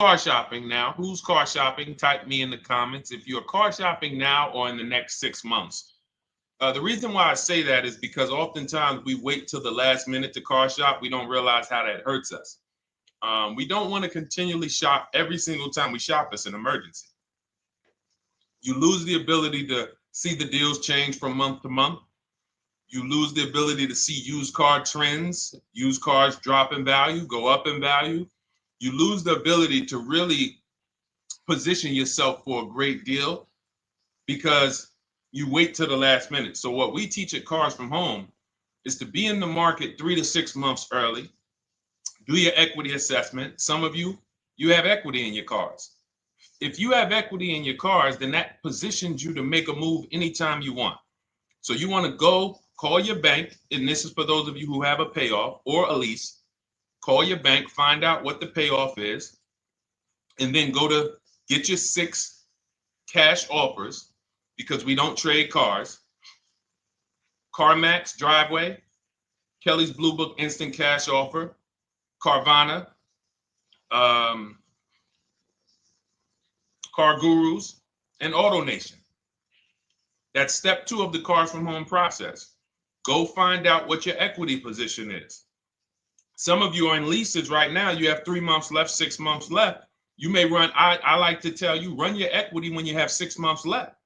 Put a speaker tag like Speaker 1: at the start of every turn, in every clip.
Speaker 1: car shopping now? Who's car shopping? Type me in the comments if you're car shopping now or in the next 6 months. The reason why I say that is because oftentimes we wait till the last minute to car shop. We don't realize how that hurts us. We don't want to continually shop every single time we shop. It's an emergency. You lose the ability to see the deals change from month to month. You lose the ability to see used car trends, used cars drop in value, go up in value. You lose the ability to really position yourself for a great deal because you wait till the last minute. So what we teach at Cars from Home is to be in the market 3 to 6 months early. Do your equity assessment. Some of you have equity in your cars. If you have equity in your cars, then that positions you to make a move anytime you want. So you want to go call your bank, and this is for those of you who have a payoff or a lease. Call your bank, find out what the payoff is, and then go to get your 6 cash offers, because we don't trade cars. CarMax Driveway, Kelly's Blue Book Instant Cash Offer, Carvana, Car Gurus, and AutoNation. That's step 2 of the Cars from Home process. Go find out what your equity position is. Some of you are in leases right now. You have 3 months left, 6 months left. You may run, I like to tell you, run your equity when you have 6 months left.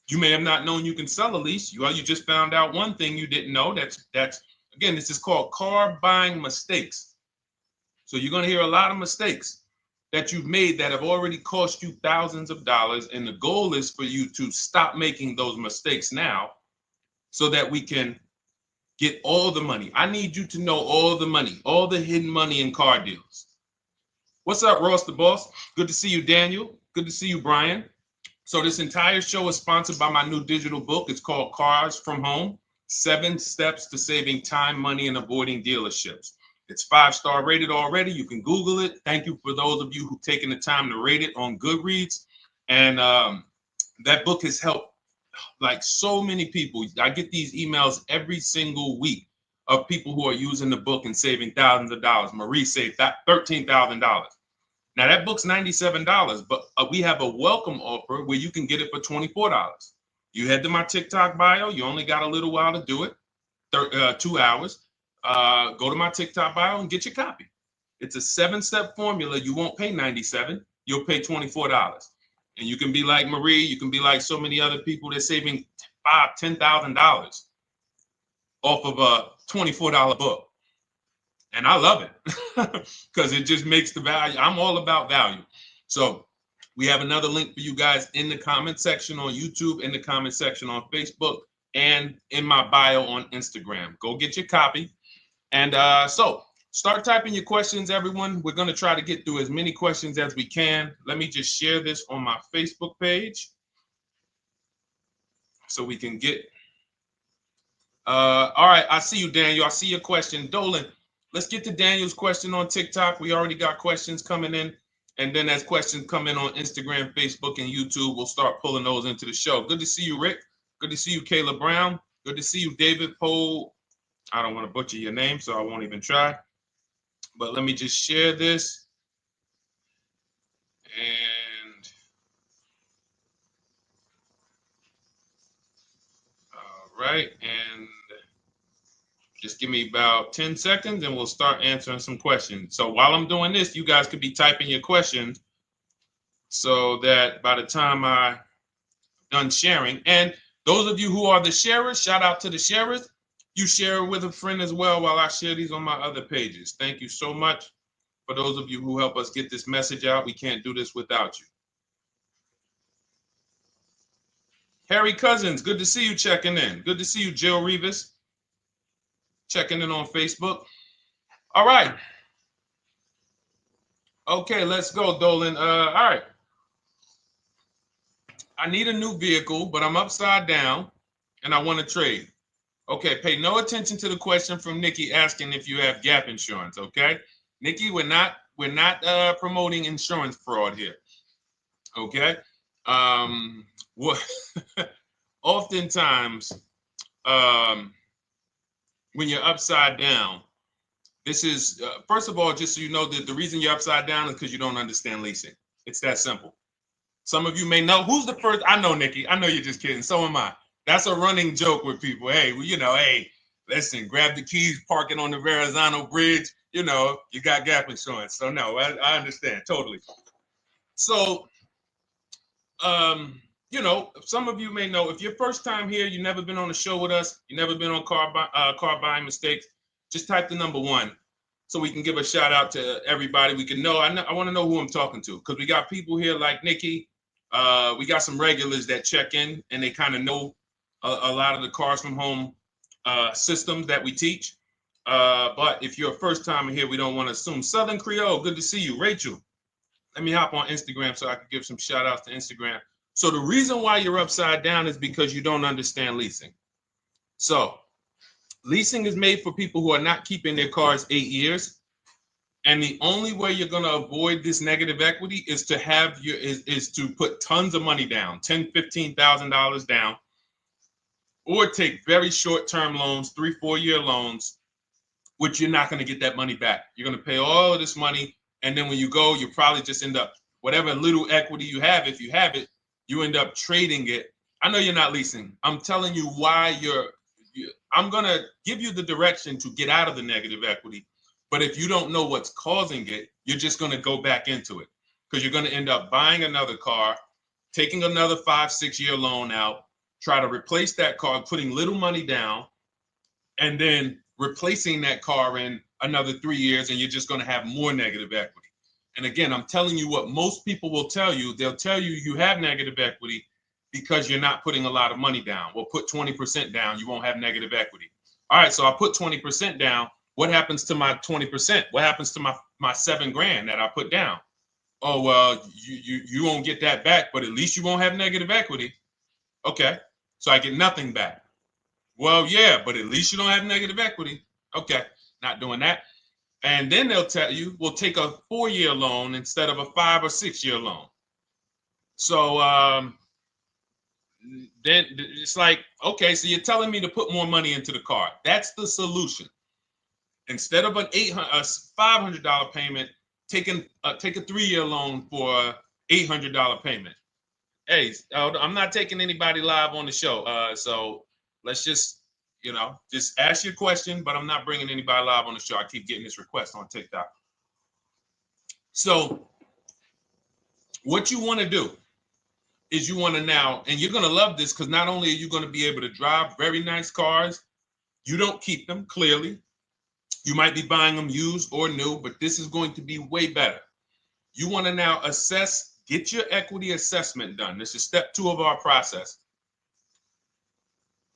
Speaker 1: You may have not known you can sell a lease. You just found out one thing you didn't know. That's again, this is called car buying mistakes. So you're going to hear a lot of mistakes that you've made that have already cost you thousands of dollars. And the goal is for you to stop making those mistakes now so that we can get all the money. I need you to know all the money, all the hidden money in car deals. What's up, Ross the Boss? Good to see you, Daniel. Good to see you, Brian. So this entire show is sponsored by my new digital book. It's called Cars from Home, 7 Steps to Saving Time, Money, and Avoiding Dealerships. It's 5-star rated already. You can Google it. Thank you for those of you who've taken the time to rate it on Goodreads. And that book has helped like so many people. I get these emails every single week of people who are using the book and saving thousands of dollars. Marie saved $13,000. Now that book's $97, but we have a welcome offer where you can get it for $24. You head to my TikTok bio. You only got a little while to do it, 2 hours. Go to my TikTok bio and get your copy. It's a 7-step formula. You won't pay $97. You'll pay $24. And you can be like Marie. You can be like so many other people. They're saving $5,000, $10,000 off of a $24 book. And I love it because it just makes the value. I'm all about value. So we have another link for you guys in the comment section on YouTube, in the comment section on Facebook, and in my bio on Instagram. Go get your copy. And so start typing your questions, everyone. We're going to try to get through as many questions as we can. Let me just share this on my Facebook page so we can get. All right. I see you, Daniel. I see your question. Dolan, let's get to Daniel's question on TikTok. We already got questions coming in. And then as questions come in on Instagram, Facebook, and YouTube, we'll start pulling those into the show. Good to see you, Rick. Good to see you, Kayla Brown. Good to see you, David Poe. I don't want to butcher your name, so I won't even try. But let me just share this. And all right. And just give me about 10 seconds and we'll start answering some questions. So while I'm doing this, you guys could be typing your questions so that by the time I'm done sharing, and those of you who are the sharers, shout out to the sharers. You share it with a friend as well while I share these on my other pages. Thank you so much for those of you who help us get this message out. We can't do this without you. Harry Cousins, good to see you checking in. Good to see you, Jill Rivas, checking in on Facebook. All right. Okay, let's go, Dolan. All right. I need a new vehicle, but I'm upside down and I want to trade. Okay, pay no attention to the question from Nikki asking if you have gap insurance, okay? Nikki, we're not promoting insurance fraud here, okay? What oftentimes when you're upside down, This is, first of all, just so you know, that the reason you're upside down is because you don't understand leasing. It's that simple. Some of you may know who's the first. I know, Nikki. I know you're just kidding. So am I. That's a running joke with people. Hey, well, hey, listen, grab the keys, parking on the Verrazano Bridge. You got gap insurance. So no, I understand totally. So, some of you may know if you're first time here, you've never been on a show with us, you've never been on car buying mistakes. Just type the number 1. So we can give a shout out to everybody. We can know. I want to know who I'm talking to because we got people here like Nikki. We got some regulars that check in and they kind of know a lot of the cars from home systems that we teach. But if you're a first timer here, we don't want to assume. Southern Creole, good to see you. Rachel, let me hop on Instagram so I can give some shout outs to Instagram. So the reason why you're upside down is because you don't understand leasing. So leasing is made for people who are not keeping their cars 8 years. And the only way you're going to avoid this negative equity is to is to put tons of money down, $10,000, $15,000 down, or take very short-term loans, 3-4 year loans, which you're not going to get that money back. You're going to pay all of this money. And then when you go, you probably just end up, whatever little equity you have, if you have it, you end up trading it. I know you're not leasing. I'm telling you why I'm going to give you the direction to get out of the negative equity. But if you don't know what's causing it, you're just going to go back into it because you're going to end up buying another car, taking another 5-6 year loan out, try to replace that car, putting little money down, and then replacing that car in another 3 years, and you're just going to have more negative equity. And again, I'm telling you what most people will tell you. They'll tell you you have negative equity because you're not putting a lot of money down. Well, put 20% down, you won't have negative equity. All right, so I put 20% down. What happens to my 20%? What happens to my $7,000 that I put down? Oh, well, you won't get that back, but at least you won't have negative equity. Okay, so I get nothing back. Well, yeah, but at least you don't have negative equity. Okay, not doing that. And then they'll tell you, we'll take a 4-year loan instead of a 5 or 6 year loan. So then it's like, okay, so you're telling me to put more money into the car. That's the solution. Instead of a $500 payment, take a 3-year loan for a $800 payment. Hey, I'm not taking anybody live on the show. So let's just ask your question, but I'm not bringing anybody live on the show. I keep getting this request on TikTok. So what you want to do is you want to now, and you're going to love this because not only are you going to be able to drive very nice cars, you don't keep them clearly. You might be buying them used or new, but this is going to be way better. You want to now get your equity assessment done. This is step 2 of our process.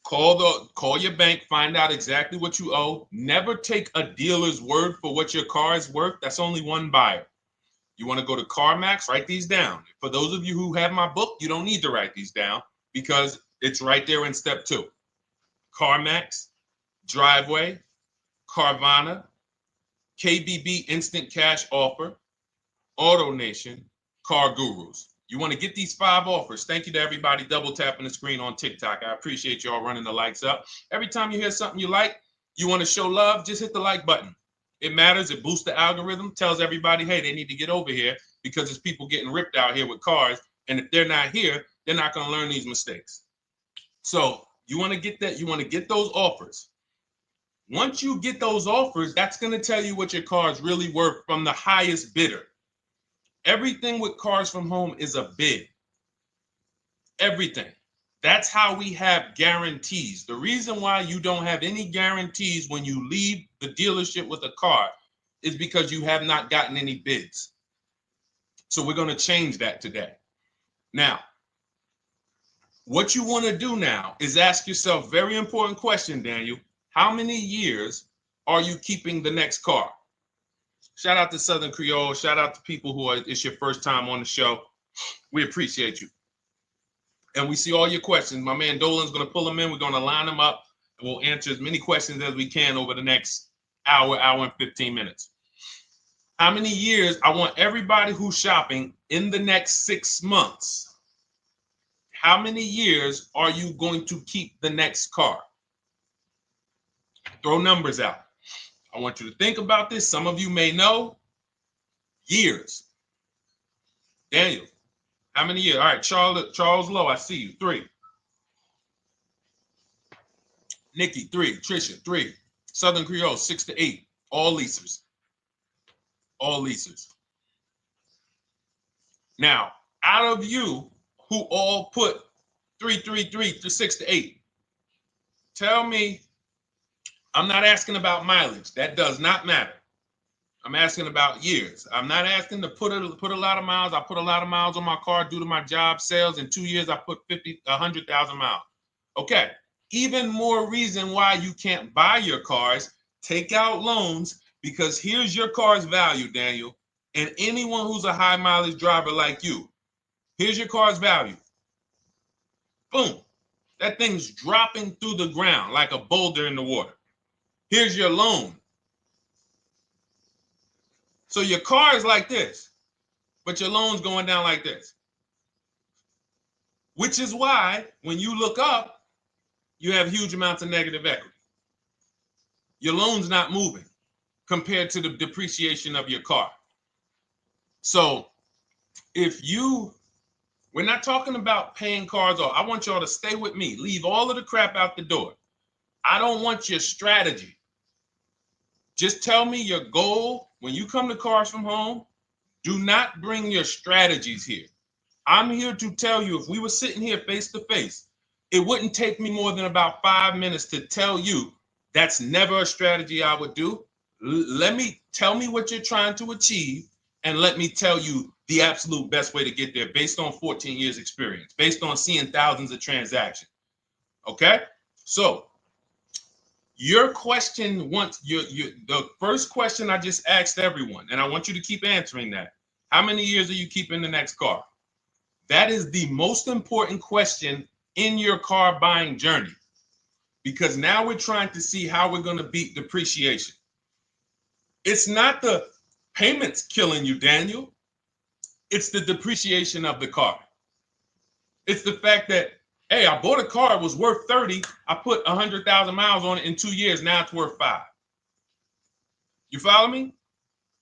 Speaker 1: Call your bank, find out exactly what you owe. Never take a dealer's word for what your car is worth. That's only one buyer. You want to go to CarMax, write these down. For those of you who have my book, you don't need to write these down because it's right there in step 2. CarMax, Driveway, Carvana, KBB Instant Cash Offer, AutoNation, Car Gurus. You want to get these 5 offers. Thank you to everybody double tapping the screen on TikTok. I appreciate y'all running the likes up. Every time you hear something you like, you want to show love, just hit the like button. It matters. It boosts the algorithm, tells everybody, hey, they need to get over here because there's people getting ripped out here with cars. And if they're not here, they're not going to learn these mistakes. So you want to get that. You want to get those offers. Once you get those offers, that's going to tell you what your car is really worth from the highest bidder. Everything with Cars from Home is a bid. Everything. That's how we have guarantees. The reason why you don't have any guarantees when you leave the dealership with a car is because you have not gotten any bids. So we're going to change that today. Now, what you want to do now is ask yourself, very important question, Daniel. How many years are you keeping the next car? Shout out to Southern Creole. Shout out to people it's your first time on the show. We appreciate you. And we see all your questions. My man Dolan's going to pull them in. We're going to line them up. And we'll answer as many questions as we can over the next hour and 15 minutes. How many years? I want everybody who's shopping in the next 6 months. How many years are you going to keep the next car? Throw numbers out. I want you to think about this. Some of you may know. Years. Daniel, how many years? All right, Charles Lowe, I see you. 3. Nikki, 3. Trisha, 3. Southern Creole, 6 to 8. All leasers. All leasers. Now, out of you who all put 3 to 6 to 8, tell me, I'm not asking about mileage. That does not matter. I'm asking about years. I'm not asking to put a lot of miles. I put a lot of miles on my car due to my job sales. In 2 years, I put 100,000 miles. Okay. Even more reason why you can't buy your cars. Take out loans, because here's your car's value, Daniel. And anyone who's a high mileage driver like you, here's your car's value. Boom. That thing's dropping through the ground like a boulder in the water. Here's your loan. So your car is like this, but your loan's going down like this. Which is why when you look up, you have huge amounts of negative equity. Your loan's not moving compared to the depreciation of your car. So we're not talking about paying cars off. I want y'all to stay with me. Leave all of the crap out the door. I don't want your strategy. Just tell me your goal. When you come to Cars from Home, do not bring your strategies here. I'm here to tell you, if we were sitting here face to face, it wouldn't take me more than about 5 minutes to tell you that's never a strategy I would do. Tell me what you're trying to achieve, and let me tell you the absolute best way to get there based on 14 years experience, based on seeing thousands of transactions. Okay? So your question, the first question I just asked everyone, and I want you to keep answering that. How many years are you keeping the next car? That is the most important question in your car buying journey, because now we're trying to see how we're going to beat depreciation. It's not the payments killing you, Daniel. It's the depreciation of the car. It's the fact that, hey, I bought a car, it was worth 30. I put 100,000 miles on it in 2 years. Now it's worth 5. You follow me?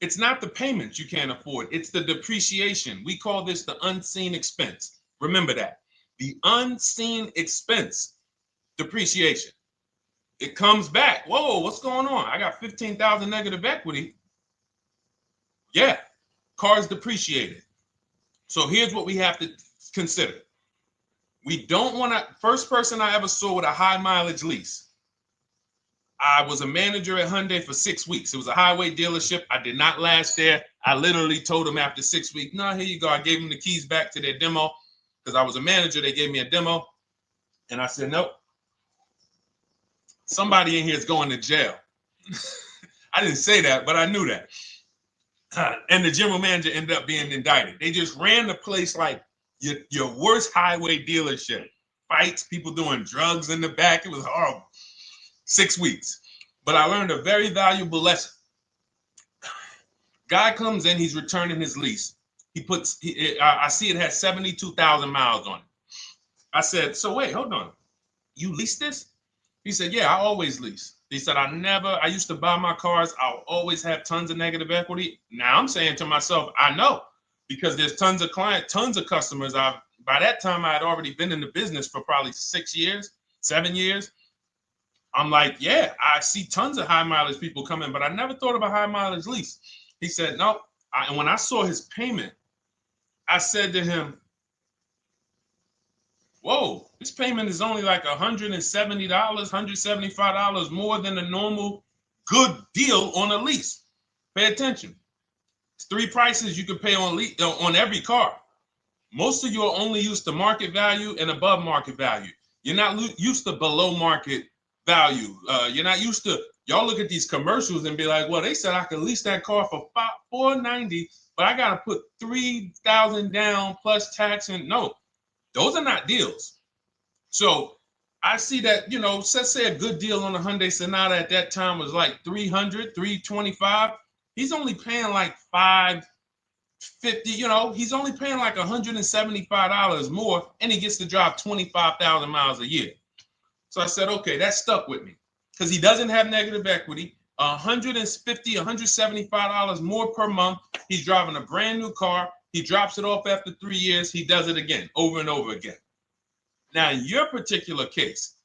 Speaker 1: It's not the payments you can't afford. It's the depreciation. We call this the unseen expense. Remember that. The unseen expense, depreciation. It comes back. Whoa, what's going on? I got 15,000 negative equity. Yeah, car's depreciated. So here's what we have to consider. We don't want to, first person I ever saw with a high mileage lease. I was a manager at Hyundai for 6 weeks. It was a highway dealership. I did not last there. I literally told them after 6 weeks, no, here you go. I gave them the keys back to their demo because I was a manager. They gave me a demo. And I said, nope. Somebody in here is going to jail. I didn't say that, but I knew that. And the general manager ended up being indicted. They just ran the place like your worst highway dealership. Fights, people doing drugs in the back. It was horrible. 6 weeks. But I learned a very valuable lesson. Guy comes in, he's returning his lease. I see it has 72,000 miles on it. I said, so wait, hold on. You leased this? He said, yeah, I always lease. He said, I used to buy my cars. I'll always have tons of negative equity. Now I'm saying to myself, I know, because there's tons of clients, tons of customers. By that time, I had already been in the business for probably 6 years, 7 years. I'm like, yeah, I see tons of high mileage people coming, but I never thought of a high mileage lease. He said, no. And when I saw his payment, I said to him, whoa, this payment is only like $170, $175 more than a normal good deal on a lease. Pay attention. It's 3 prices you can pay on every car. Most of you are only used to market value and above market value. You're not used to below market value. You're not used to, y'all look at these commercials and be like, well, they said I could lease that car for $490, but I got to put $3,000 down plus tax. And no, those are not deals. So I see that, let's say a good deal on a Hyundai Sonata at that time was like $300, $325. He's only paying like $550, he's only paying like $175 more, and he gets to drive 25,000 miles a year. So I said, okay, that stuck with me because he doesn't have negative equity. $150, $175 more per month. He's driving a brand new car. He drops it off after 3 years. He does it again, over and over again. Now, in your particular case,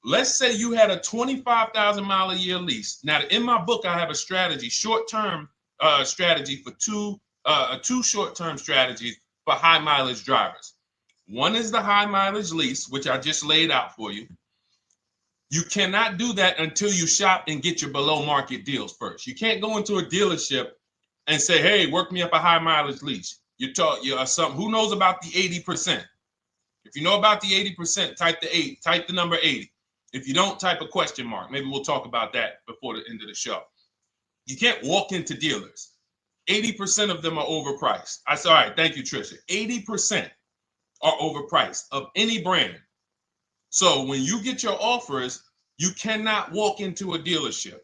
Speaker 1: let's say you had a 25,000 mile a year lease. Now, in my book, I have a strategy, short-term strategy for two short-term strategies for high mileage drivers. One is the high mileage lease, which I just laid out for you. You cannot do that until you shop and get your below market deals first. You can't go into a dealership and say, hey, work me up a high mileage lease. You something. Who knows about the 80%? If you know about the 80%, type the number 80. If you don't, type a question mark. Maybe we'll talk about that before the end of the show. You can't walk into dealers. 80% of them are overpriced. I said, all right, thank you, Trisha. 80% are overpriced of any brand. So when you get your offers, you cannot walk into a dealership.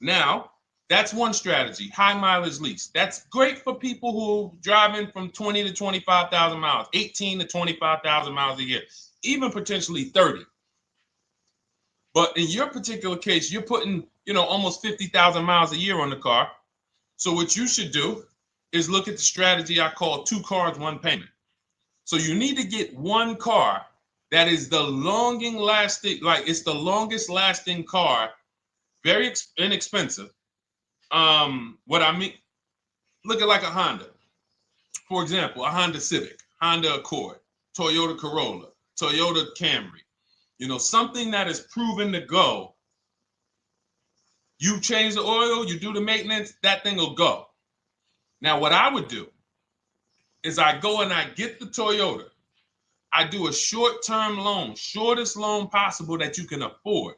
Speaker 1: Now, that's one strategy, high mileage lease. That's great for people who are driving from 20 to 25,000 miles, 18 to 25,000 miles a year, even potentially 30. But in your particular case, you're putting, almost 50,000 miles a year on the car. So what you should do is look at the strategy I call 2 cars, 1 payment. So you need to get one car that is the longest lasting car, very inexpensive. What I mean, look at like a Honda. For example, a Honda Civic, Honda Accord, Toyota Corolla, Toyota Camry. Something that is proven to go. You change the oil, you do the maintenance, that thing will go. Now, what I would do is I go and I get the Toyota. I do a short-term loan, shortest loan possible that you can afford,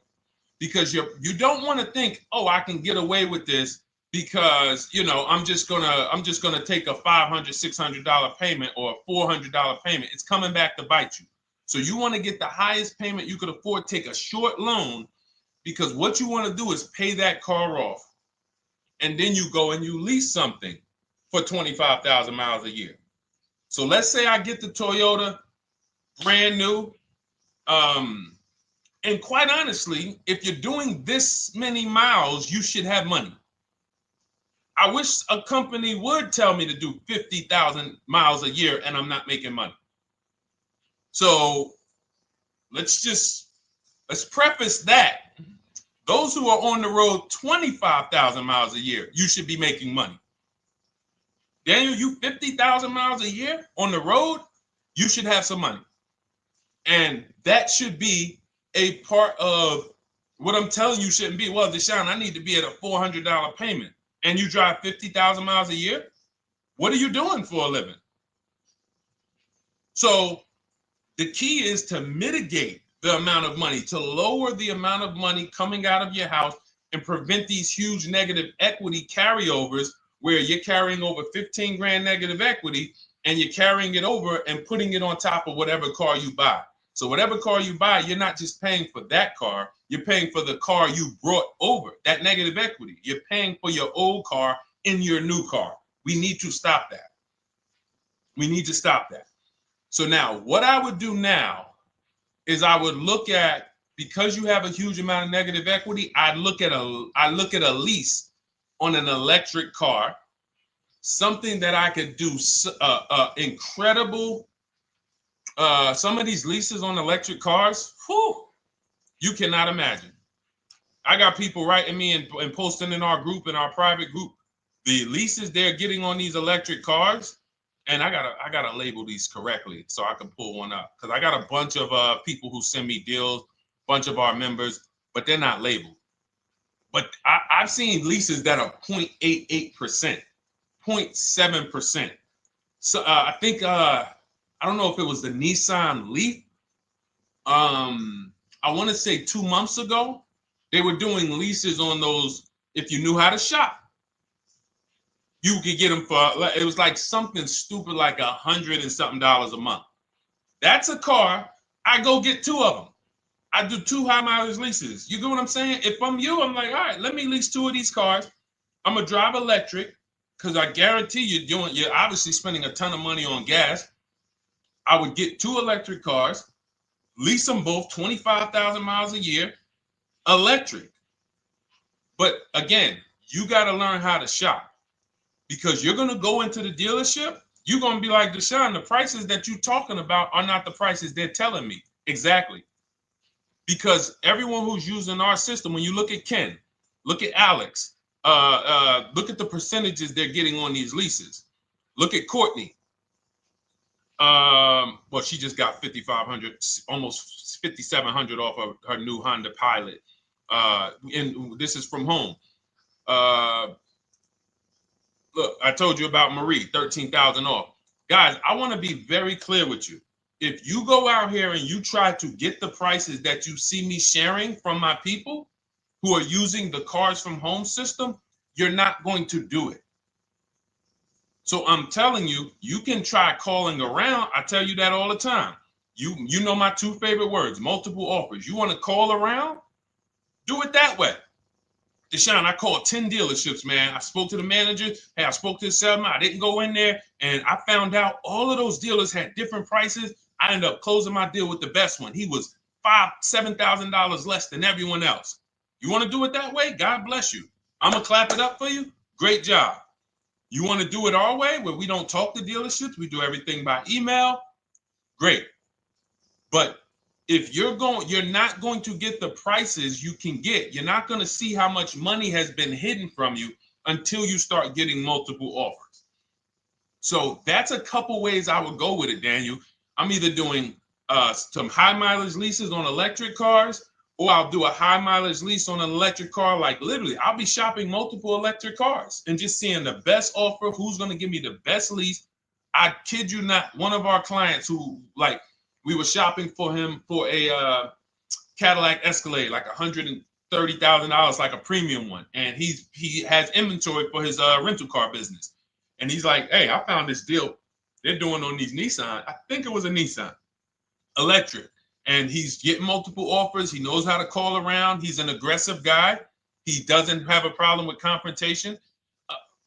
Speaker 1: because you don't want to think, oh, I can get away with this because I'm just gonna take a $500, $600 payment or a $400 payment. It's coming back to bite you. So you want to get the highest payment you could afford, take a short loan, because what you want to do is pay that car off, and then you go and you lease something for 25,000 miles a year. So let's say I get the Toyota brand new. And quite honestly, if you're doing this many miles, you should have money. I wish a company would tell me to do 50,000 miles a year and I'm not making money. So let's preface that. Those who are on the road 25,000 miles a year, you should be making money. Daniel, you 50,000 miles a year on the road, you should have some money. And that should be a part of what I'm telling you shouldn't be. Well, Deshone, I need to be at a $400 payment. And you drive 50,000 miles a year? What are you doing for a living? So the key is to mitigate the amount of money, to lower the amount of money coming out of your house and prevent these huge negative equity carryovers where you're carrying over 15 grand negative equity and you're carrying it over and putting it on top of whatever car you buy. So whatever car you buy, you're not just paying for that car, you're paying for the car you brought over, that negative equity. You're paying for your old car in your new car. We need to stop that. We need to stop that. So now what I would do now is I would look at, because you have a huge amount of negative equity, I look at a lease on an electric car, something that I could do incredible. Some of these leases on electric cars, you cannot imagine. I got people writing me and posting in our group, in our private group, the leases they're getting on these electric cars. And I gotta label these correctly so I can pull one up, because I got a bunch of people who send me deals, bunch of our members, but they're not labeled. But I've seen leases that are 0.88%, 0.7%. So I think I don't know if it was the Nissan Leaf. I want to say 2 months ago, they were doing leases on those. If you knew how to shop, you could get them for, it was like something stupid like $100 and something a month. That's a car. I go get 2 of them. I do 2 high mileage leases. You get what I'm saying? If I'm you, I'm like, all right, let me lease 2 of these cars. I'm gonna drive electric, because I guarantee you're obviously spending a ton of money on gas. I would get 2 electric cars, lease them both 25,000 miles a year, electric. But again, you got to learn how to shop, because you're going to go into the dealership. You're going to be like, Deshone, the prices that you're talking about are not the prices they're telling me. Exactly. Because everyone who's using our system, when you look at Ken, look at Alex, look at the percentages they're getting on these leases. Look at Courtney. Well, she just got 5,500, almost 5,700 off of her new Honda Pilot. And this is from home. Look, I told you about Marie, 13,000 off. Guys, I want to be very clear with you. If you go out here and you try to get the prices that you see me sharing from my people who are using the Cars from Home system, you're not going to do it. So I'm telling you, you can try calling around. I tell you that all the time. You know my two favorite words, multiple offers. You want to call around? Do it that way. Deshone, I called 10 dealerships, man. I spoke to the manager. Hey, I spoke to the salesman. I didn't go in there, and I found out all of those dealers had different prices. I ended up closing my deal with the best one. He was $7,000 less than everyone else. You want to do it that way? God bless you. I'm going to clap it up for you. Great job. You want to do it our way, where we don't talk to dealerships, we do everything by email? Great. But if you're not going to get the prices you can get. You're not going to see how much money has been hidden from you until you start getting multiple offers. So that's a couple ways I would go with it, Daniel. I'm either doing some high mileage leases on electric cars, or I'll do a high mileage lease on an electric car. Like literally, I'll be shopping multiple electric cars and just seeing the best offer, who's going to give me the best lease. I kid you not, one of our clients who, like, we were shopping for him for a Cadillac Escalade, like $130,000, like a premium one. And he has inventory for his rental car business. And he's like, hey, I found this deal they're doing on these Nissan. I think it was a Nissan electric. And he's getting multiple offers. He knows how to call around. He's an aggressive guy. He doesn't have a problem with confrontation.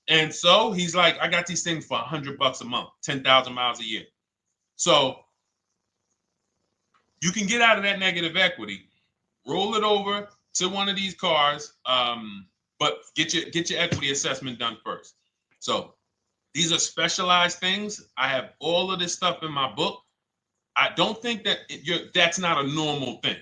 Speaker 1: And so he's like, I got these things for $100 a month, 10,000 miles a year. So you can get out of that negative equity, roll it over to one of these cars, but get your equity assessment done first. So these are specialized things. I have all of this stuff in my book. I don't think that that's not a normal thing.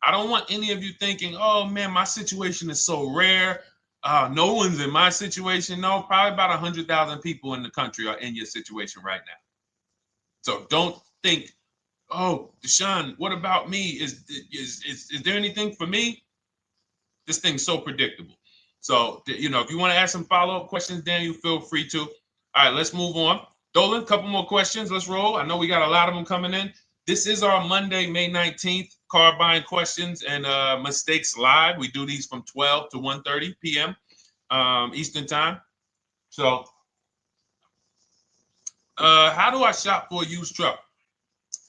Speaker 1: I don't want any of you thinking, oh man, my situation is so rare. No one's in my situation. No, probably about 100,000 people in the country are in your situation right now. So don't think, oh, Deshone, what about me? Is there anything for me? This thing's so predictable. So, if you want to ask some follow-up questions, Daniel, feel free to. All right, let's move on. Dolan, a couple more questions. Let's roll. I know we got a lot of them coming in. This is our Monday, May 19th, car buying questions and mistakes live. We do these from 12 to 1:30 p.m. Eastern time. So, how do I shop for a used truck?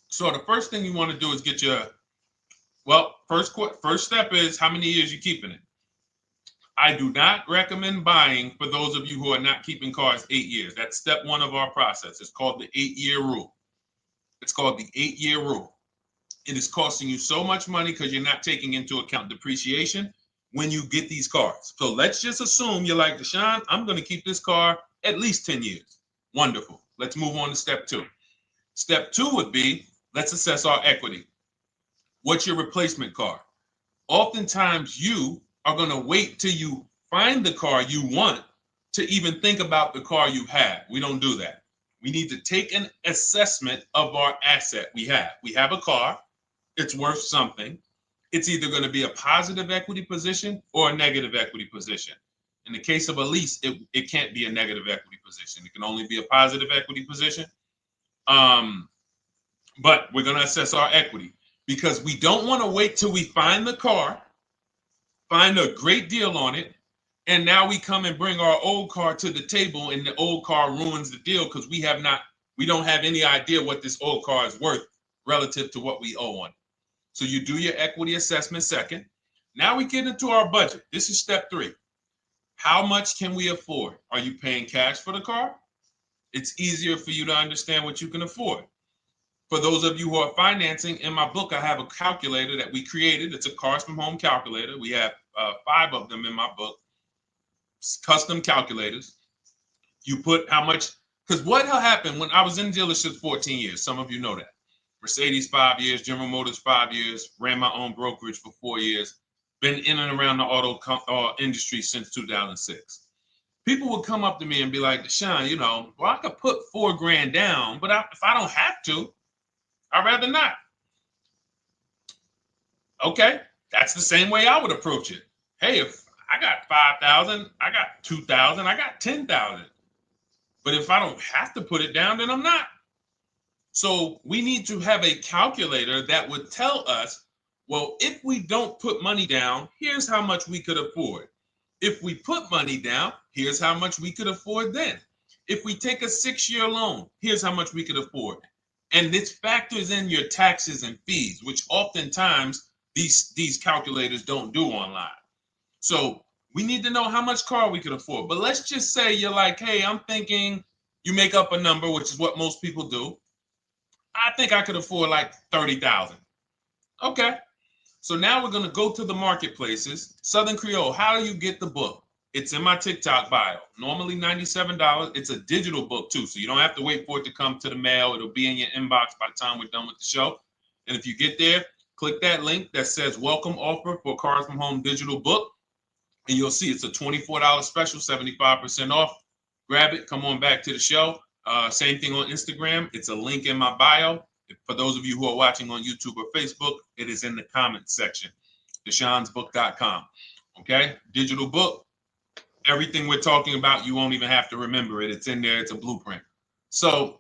Speaker 1: So the first thing you want to do is get your, first step is how many years you keeping it. I do not recommend buying for those of you who are not keeping cars 8 years. That's step one of our process. It's called the 8-year rule. It's called the 8-year rule. It is costing you so much money because you're not taking into account depreciation when you get these cars. So let's just assume you're like, Deshone, I'm going to keep this car at least 10 years. Wonderful. Let's move on to step two. Step two would be, let's assess our equity. What's your replacement car? Oftentimes you are going to wait till you find the car you want to even think about the car you have. We don't do that. We need to take an assessment of our asset we have. We have a car. It's worth something. It's either going to be a positive equity position or a negative equity position. In the case of a lease, it can't be a negative equity position. It can only be a positive equity position. But we're going to assess our equity because we don't want to wait till we find the car, find a great deal on it, and now we come and bring our old car to the table and the old car ruins the deal because we don't have any idea what this old car is worth relative to what we owe on it. So you do your equity assessment second. Now we get into our budget. This is step three. How much can we afford? Are you paying cash for the car? It's easier for you to understand what you can afford. For those of you who are financing, in my book, I have a calculator that we created. It's a Cars from Home calculator. We have 5 of them in my book, custom calculators. You put how much, because what happened when I was in dealerships 14 years, some of you know that. Mercedes 5 years, General Motors 5 years, ran my own brokerage for 4 years, been in and around the auto industry since 2006. People would come up to me and be like, Deshone, well, I could put $4,000 down, but if I don't have to, I'd rather not. Okay, that's the same way I would approach it. Hey, if I got 5,000, I got 2,000, I got 10,000. But if I don't have to put it down, then I'm not. So we need to have a calculator that would tell us, well, if we don't put money down, here's how much we could afford. If we put money down, here's how much we could afford then. If we take a 6-year loan, here's how much we could afford. And this factors in your taxes and fees, which oftentimes these calculators don't do online. So we need to know how much car we could afford. But let's just say you're like, hey, I'm thinking, you make up a number, which is what most people do. I think I could afford like 30,000. Okay. So now we're going to go to the marketplaces. Southern Creole, how do you get the book? It's in my TikTok bio. Normally $97. It's a digital book too, so you don't have to wait for it to come to the mail. It'll be in your inbox by the time we're done with the show. And if you get there, click that link that says welcome offer for Cars from Home digital book. And you'll see it's a $24 special, 75% off. Grab it. Come on back to the show. Same thing on Instagram. It's a link in my bio. For those of you who are watching on YouTube or Facebook, it is in the comments section, deshonesbook.com. Okay, digital book. Everything we're talking about, you won't even have to remember it. It's in there. It's a blueprint. So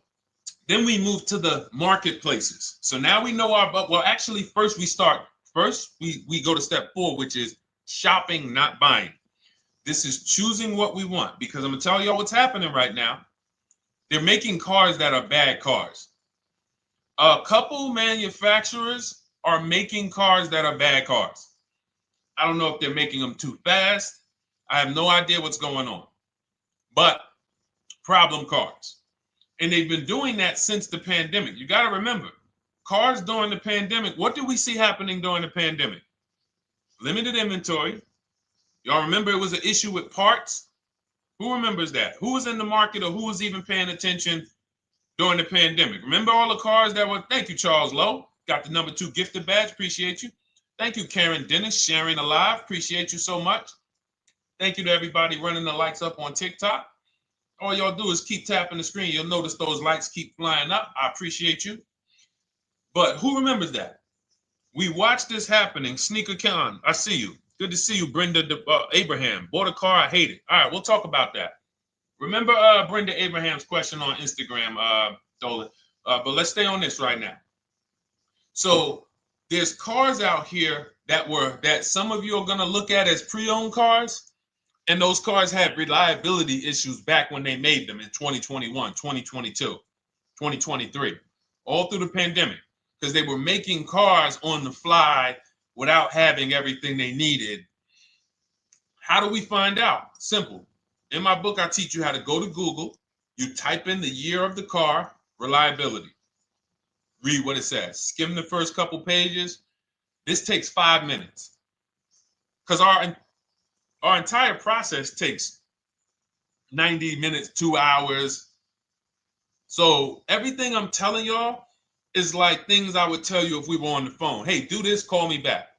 Speaker 1: then we move to the marketplaces. So now we know well, actually, first we go to step 4, which is shopping, not buying. This is choosing what we want, because I'm going to tell y'all what's happening right now. They're making cars that are bad cars. A couple manufacturers are making cars that are bad cars. I don't know if they're making them too fast. I have no idea what's going on. But problem cars. And they've been doing that since the pandemic. You got to remember, cars during the pandemic, what did we see happening during the pandemic? Limited inventory. Y'all remember it was an issue with parts? Who remembers that? Who was in the market, or who was even paying attention during the pandemic? Remember all the cars that were, thank you, Charles Lowe. Got the number 2 gifted badge. Appreciate you. Thank you, Karen Dennis, sharing alive. Appreciate you so much. Thank you to everybody running the likes up on TikTok. All y'all do is keep tapping the screen. You'll notice those likes keep flying up. I appreciate you. But who remembers that? We watched this happening. Sneaker Con, I see you. Good to see you, Brenda Abraham. Bought a car, I hate it. All right, we'll talk about that. Remember Brenda Abraham's question on Instagram, Dolan. But let's stay on this right now. So there's cars out here that some of you are going to look at as pre-owned cars. And those cars had reliability issues back when they made them in 2021, 2022, 2023, all through the pandemic, because they were making cars on the fly without having everything they needed. How do we find out? Simple. In my book, I teach you how to go to Google. You type in the year of the car, reliability. Read what it says. Skim the first couple pages. This takes 5 minutes, because our entire process takes 90 minutes, 2 hours. So everything I'm telling y'all is like things I would tell you if we were on the phone. Hey, do this, call me back.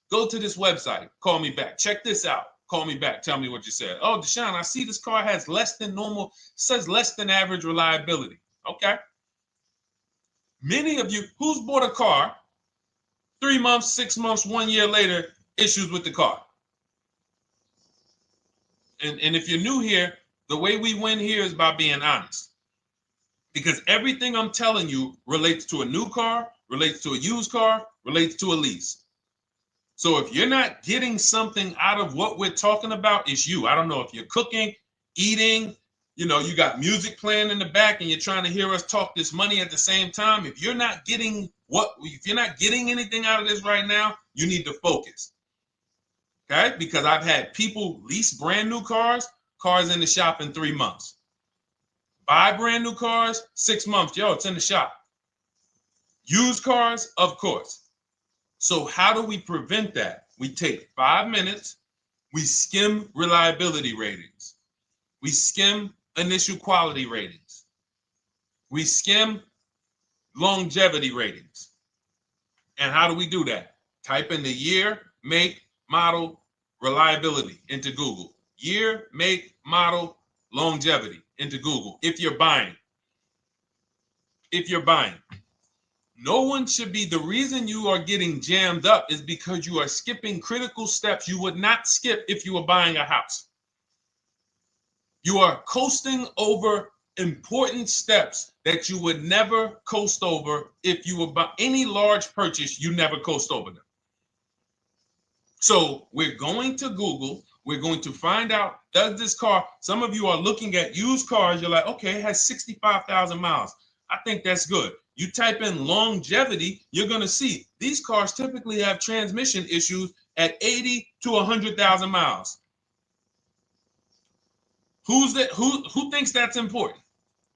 Speaker 1: Go to this website, call me back. Check this out, call me back. Tell me what you said. Oh, Deshone, I see this car has less than normal, says less than average reliability. Okay. Many of you, who's bought a car 3 months, 6 months, 1 year later, issues with the car? And if you're new here, the way we win here is by being honest. Because everything I'm telling you relates to a new car, relates to a used car, relates to a lease. So if you're not getting something out of what we're talking about, it's you. I don't know if you're cooking, eating, you got music playing in the back and you're trying to hear us talk this money at the same time. If you're not getting anything out of this right now, you need to focus. Okay, because I've had people lease brand new cars in the shop in 3 months. Buy brand new cars, 6 months. Yo, it's in the shop. Used cars, of course. So how do we prevent that? We take 5 minutes We skim reliability ratings. We skim initial quality ratings. We skim longevity ratings. And how do we do that? Type in the year, make, model, reliability into Google. Year, make, model, longevity into Google. If you're buying. No one should be, the reason you are getting jammed up is because you are skipping critical steps you would not skip if you were buying a house. You are coasting over important steps that you would never coast over if you were buying any large purchase. You never coast over them. So we're going to Google. We're going to find out, does this car, some of you are looking at used cars. You're like, okay, it has 65,000 miles. I think that's good. You type in longevity, you're going to see these cars typically have transmission issues at 80 to 100,000 miles. Who thinks that's important?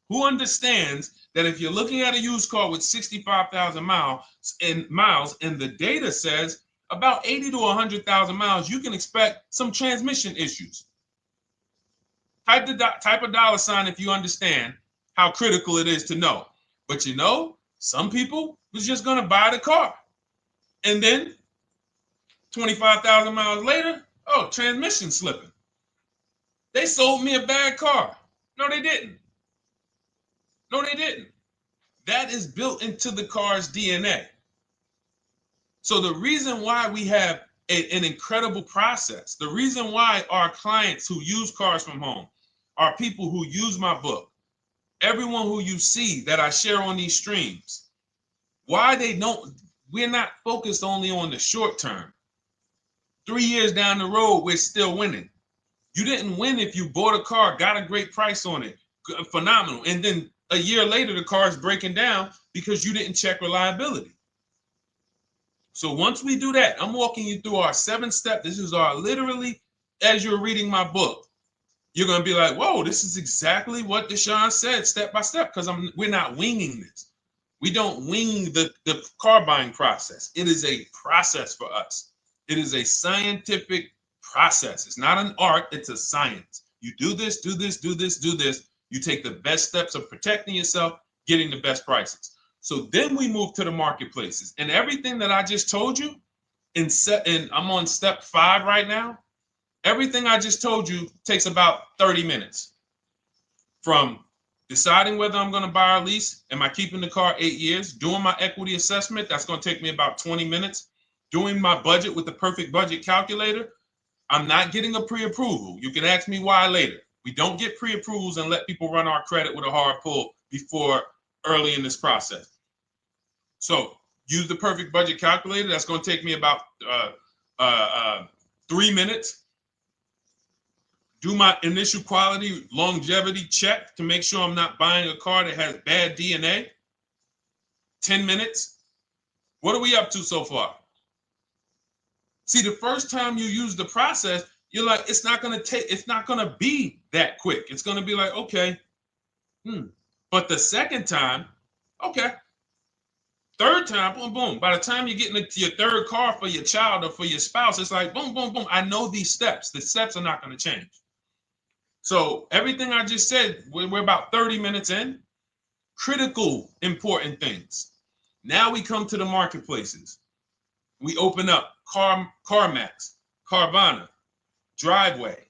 Speaker 1: Who understands that if you're looking at a used car with 65,000 miles and the data says about 80 to 100,000 miles, you can expect some transmission issues. Type a dollar sign if you understand how critical it is to know. But you know, some people was just going to buy the car. And then 25,000 miles later, oh, transmission slipping. They sold me a bad car. No, they didn't. That is built into the car's DNA. So the reason why we have an incredible process, the reason why our clients who use cars from home are people who use my book, everyone who you see that I share on these streams, we're not focused only on the short term. 3 years down the road, we're still winning. You didn't win if you bought a car, got a great price on it, phenomenal. And then a year later, the car is breaking down because you didn't check reliability. So once we do that, I'm walking you through our 7-step. This is our literally, as you're reading my book, you're going to be like, whoa, this is exactly what Deshone said, step by step, because we're not winging this. We don't wing the car buying process. It is a process for us. It is a scientific process. It's not an art, it's a science. You do this, do this, do this, do this. You take the best steps of protecting yourself, getting the best prices. So then we move to the marketplaces. And everything that I just told you, and I'm on step 5 right now, everything I just told you takes about 30 minutes. From deciding whether I'm going to buy or lease, am I keeping the car 8 years, doing my equity assessment, that's going to take me about 20 minutes, doing my budget with the perfect budget calculator. I'm not getting a pre-approval. You can ask me why later. We don't get pre-approvals and let people run our credit with a hard pull before early in this process. So use the perfect budget calculator. That's going to take me about 3 minutes. Do my initial quality longevity check to make sure I'm not buying a car that has bad DNA. 10 minutes. What are we up to so far? See, the first time you use the process, you're like, it's not going to be that quick. It's going to be like, okay. But the second time, okay. Third time, boom, boom. By the time you're getting into your third car for your child or for your spouse, it's like, boom, boom, boom. I know these steps. The steps are not going to change. So everything I just said, we're about 30 minutes in. Critical, important things. Now we come to the marketplaces. We open up CarMax, Carvana, Driveway,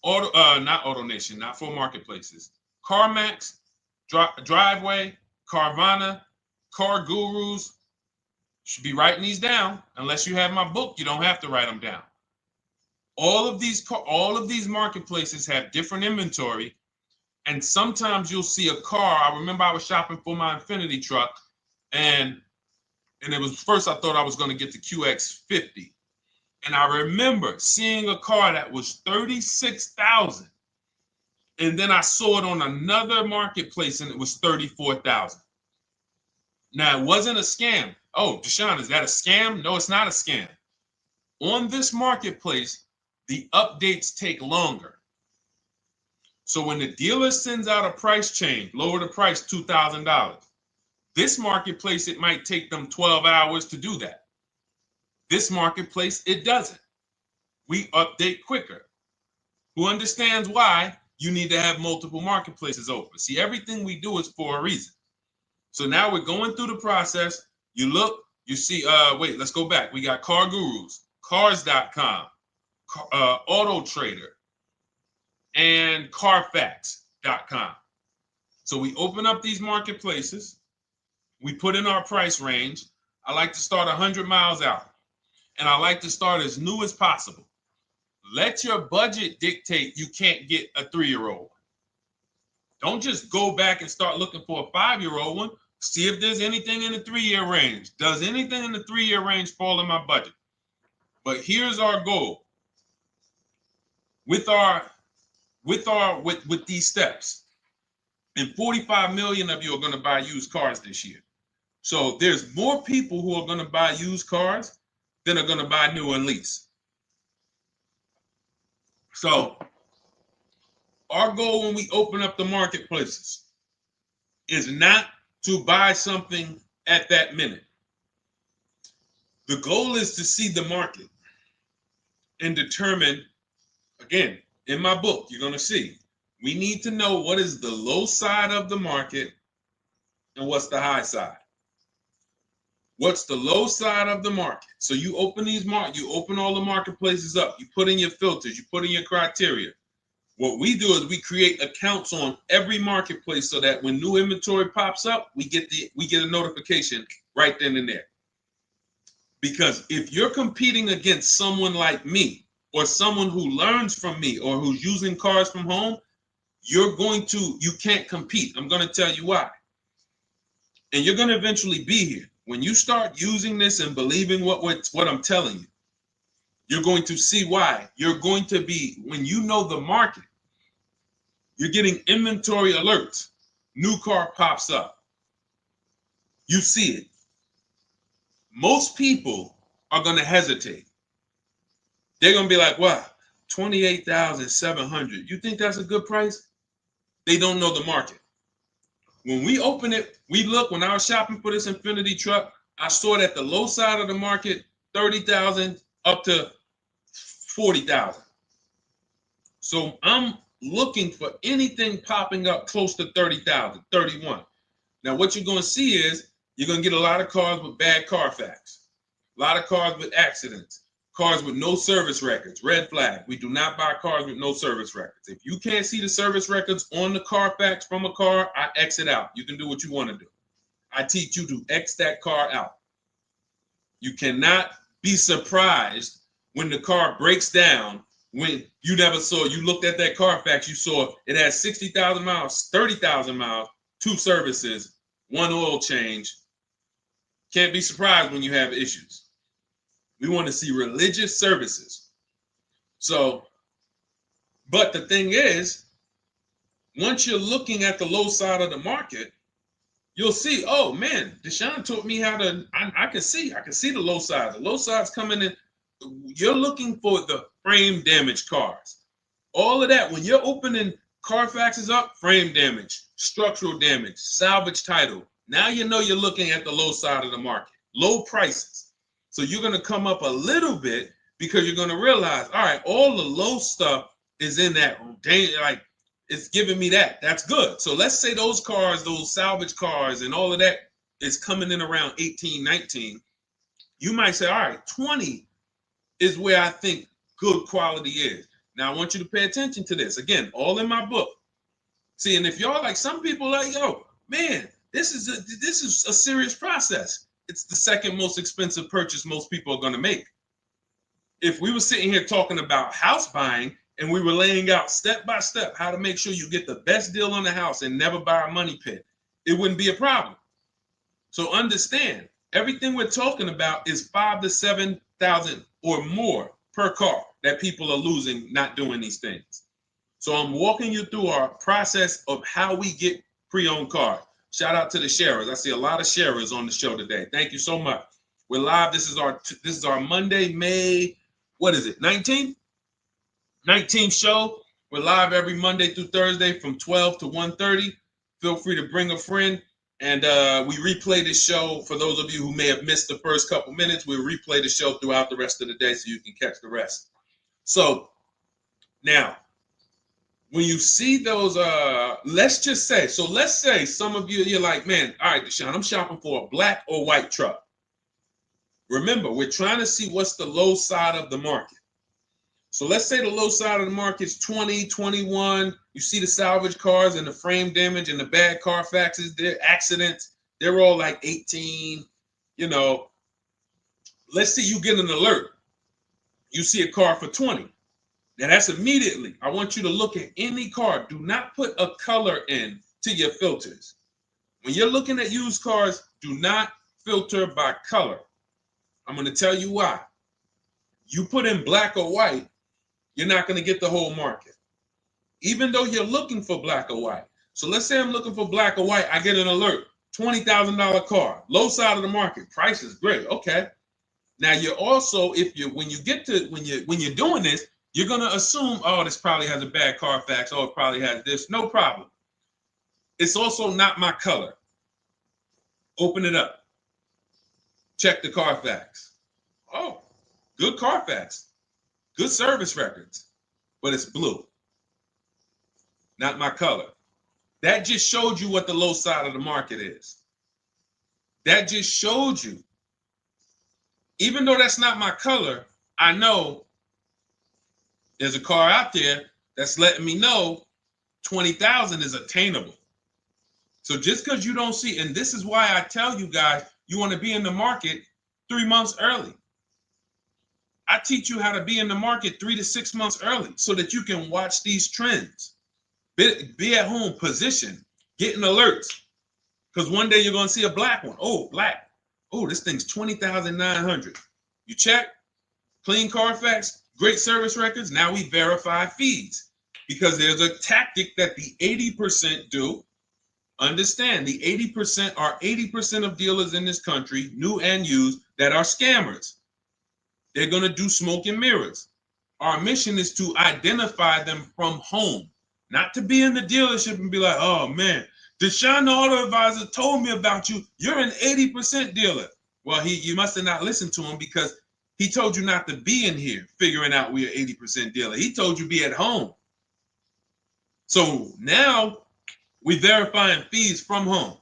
Speaker 1: not AutoNation, not for marketplaces. CarMax, Driveway, Carvana, Car Gurus. Should be writing these down. Unless you have my book, you don't have to write them down. All of these marketplaces have different inventory, and sometimes you'll see a car. I remember I was shopping for my Infinity truck, and it was first I thought I was going to get the QX50, and I remember seeing a car that was $36,000, and then I saw it on another marketplace, and it was $34,000. Now it wasn't a scam. Oh, Deshone, is that a scam? No, it's not a scam. On this marketplace, the updates take longer. So when the dealer sends out a price change, lower the price $2,000. This marketplace, it might take them 12 hours to do that. This marketplace, it doesn't. we update quicker. Who understands why you need to have multiple marketplaces open? See, everything we do is for a reason. So now we're going through the process. You look, you see, wait, let's go back. We got Car Gurus, Cars.com, Auto Trader, and Carfax.com. So we open up these marketplaces. We put in our price range. I like to start 100 miles out, and I like to start as new as possible. Let your budget dictate you can't get a 3-year-old. Don't just go back and start looking for a 5-year-old one. See if there's anything in the 3-year range. Does anything in the 3-year range fall in my budget? But here's our goal. With these steps, and 45 million of you are going to buy used cars this year. So there's more people who are going to buy used cars than are going to buy new and lease. So our goal when we open up the marketplaces is not to buy something at that minute. The goal is to see the market and determine, again, in my book, you're going to see, we need to know what is the low side of the market and what's the high side. What's the low side of the market? So you open you open all the marketplaces up. You put in your filters. You put in your criteria. What we do is we create accounts on every marketplace so that when new inventory pops up, we get a notification right then and there. Because if you're competing against someone like me or someone who learns from me or who's using cars from home, you can't compete. I'm going to tell you why. And you're going to eventually be here. When you start using this and believing what I'm telling you, you're going to see why. You're going to be, when you know the market, you're getting inventory alerts. New car pops up. You see it. Most people are going to hesitate. They're going to be like, wow, $28,700. You think that's a good price? They don't know the market. When we open it, we look, when I was shopping for this Infiniti truck, I saw it at the low side of the market, $30,000 up to $40,000. So I'm looking for anything popping up close to $30,000, $31,000. Now what you're going to see is you're going to get a lot of cars with bad Carfax, a lot of cars with accidents, cars with no service records, red flag. We do not buy cars with no service records. If you can't see the service records on the Carfax from a car, I exit out. You can do what you want to do. I teach you to X that car out. You cannot be surprised when the car breaks down when you looked at that Carfax, you saw it has 60,000 miles, 30,000 miles, 2 services, 1 oil change. Can't be surprised when you have issues. We want to see religious services. So, but the thing is, once you're looking at the low side of the market, you'll see, oh man, Deshone taught me how to, I can see the low side. The low side's coming in. You're looking for the frame damage cars. All of that, when you're opening Carfaxes up, frame damage, structural damage, salvage title. Now you know you're looking at the low side of the market, low prices. So you're going to come up a little bit because you're going to realize, all right, all the low stuff is in that, like, it's giving me that. That's good. So let's say those cars, those salvage cars and all of that is coming in around 18, 19. You might say, all right, 20 is where I think good quality is. Now I want you to pay attention to this. Again, all in my book. See, and if y'all like, some people like, yo, man, this is a serious process. It's the second most expensive purchase most people are going to make. If we were sitting here talking about house buying and we were laying out step by step how to make sure you get the best deal on the house and never buy a money pit, it wouldn't be a problem. So understand, everything we're talking about is 5,000 to 7,000 or more per car that people are losing not doing these things. So I'm walking you through our process of how we get pre-owned cars. Shout out to the sharers. I see a lot of sharers on the show today. Thank you so much. We're live. This is our Monday, May, what is it, 19th? 19th show. We're live every Monday through Thursday from 12 to 1:30. Feel free to bring a friend. And we replay this show. For those of you who may have missed the first couple minutes, we'll replay the show throughout the rest of the day so you can catch the rest. So now, when you see those, let's say some of you, you're like, man, all right, Deshone, I'm shopping for a black or white truck. Remember, we're trying to see what's the low side of the market. So let's say the low side of the market is 20, 21. You see the salvage cars and the frame damage and the bad Carfaxes, their accidents, they're all like 18. You know, let's say you get an alert. You see a car for 20. Now that's immediately. I want you to look at any car. Do not put a color in to your filters. When you're looking at used cars, do not filter by color. I'm going to tell you why. You put in black or white, you're not going to get the whole market, even though you're looking for black or white. So let's say I'm looking for black or white. I get an alert, $20,000 car, low side of the market, price is great. Okay. Now you're also, when you're doing this, you're going to assume, oh, this probably has a bad Carfax. Oh, it probably has this. No problem. It's also not my color. Open it up. Check the Carfax. Oh, good Carfax. Good service records. But it's blue. Not my color. That just showed you what the low side of the market is. That just showed you. Even though that's not my color, I know there's a car out there that's letting me know 20,000 is attainable. So just because you don't see, and this is why I tell you guys, you want to be in the market 3 months early. I teach you how to be in the market 3 to 6 months early so that you can watch these trends. Be at home, position, getting alerts. Because one day you're going to see a black one. Oh, black. Oh, this thing's 20,900. You check, clean Carfax, great service records. Now we verify fees because there's a tactic that the 80% do. Understand, the 80% are 80% of dealers in this country, new and used, that are scammers. They're going to do smoke and mirrors. Our mission is to identify them from home, not to be in the dealership and be like, oh man, Deshone the Auto Advisor told me about you. You're an 80% dealer. Well, you must have not listened to him because he told you not to be in here figuring out we're 80% dealer. He told you be at home. So now we verifying fees from home.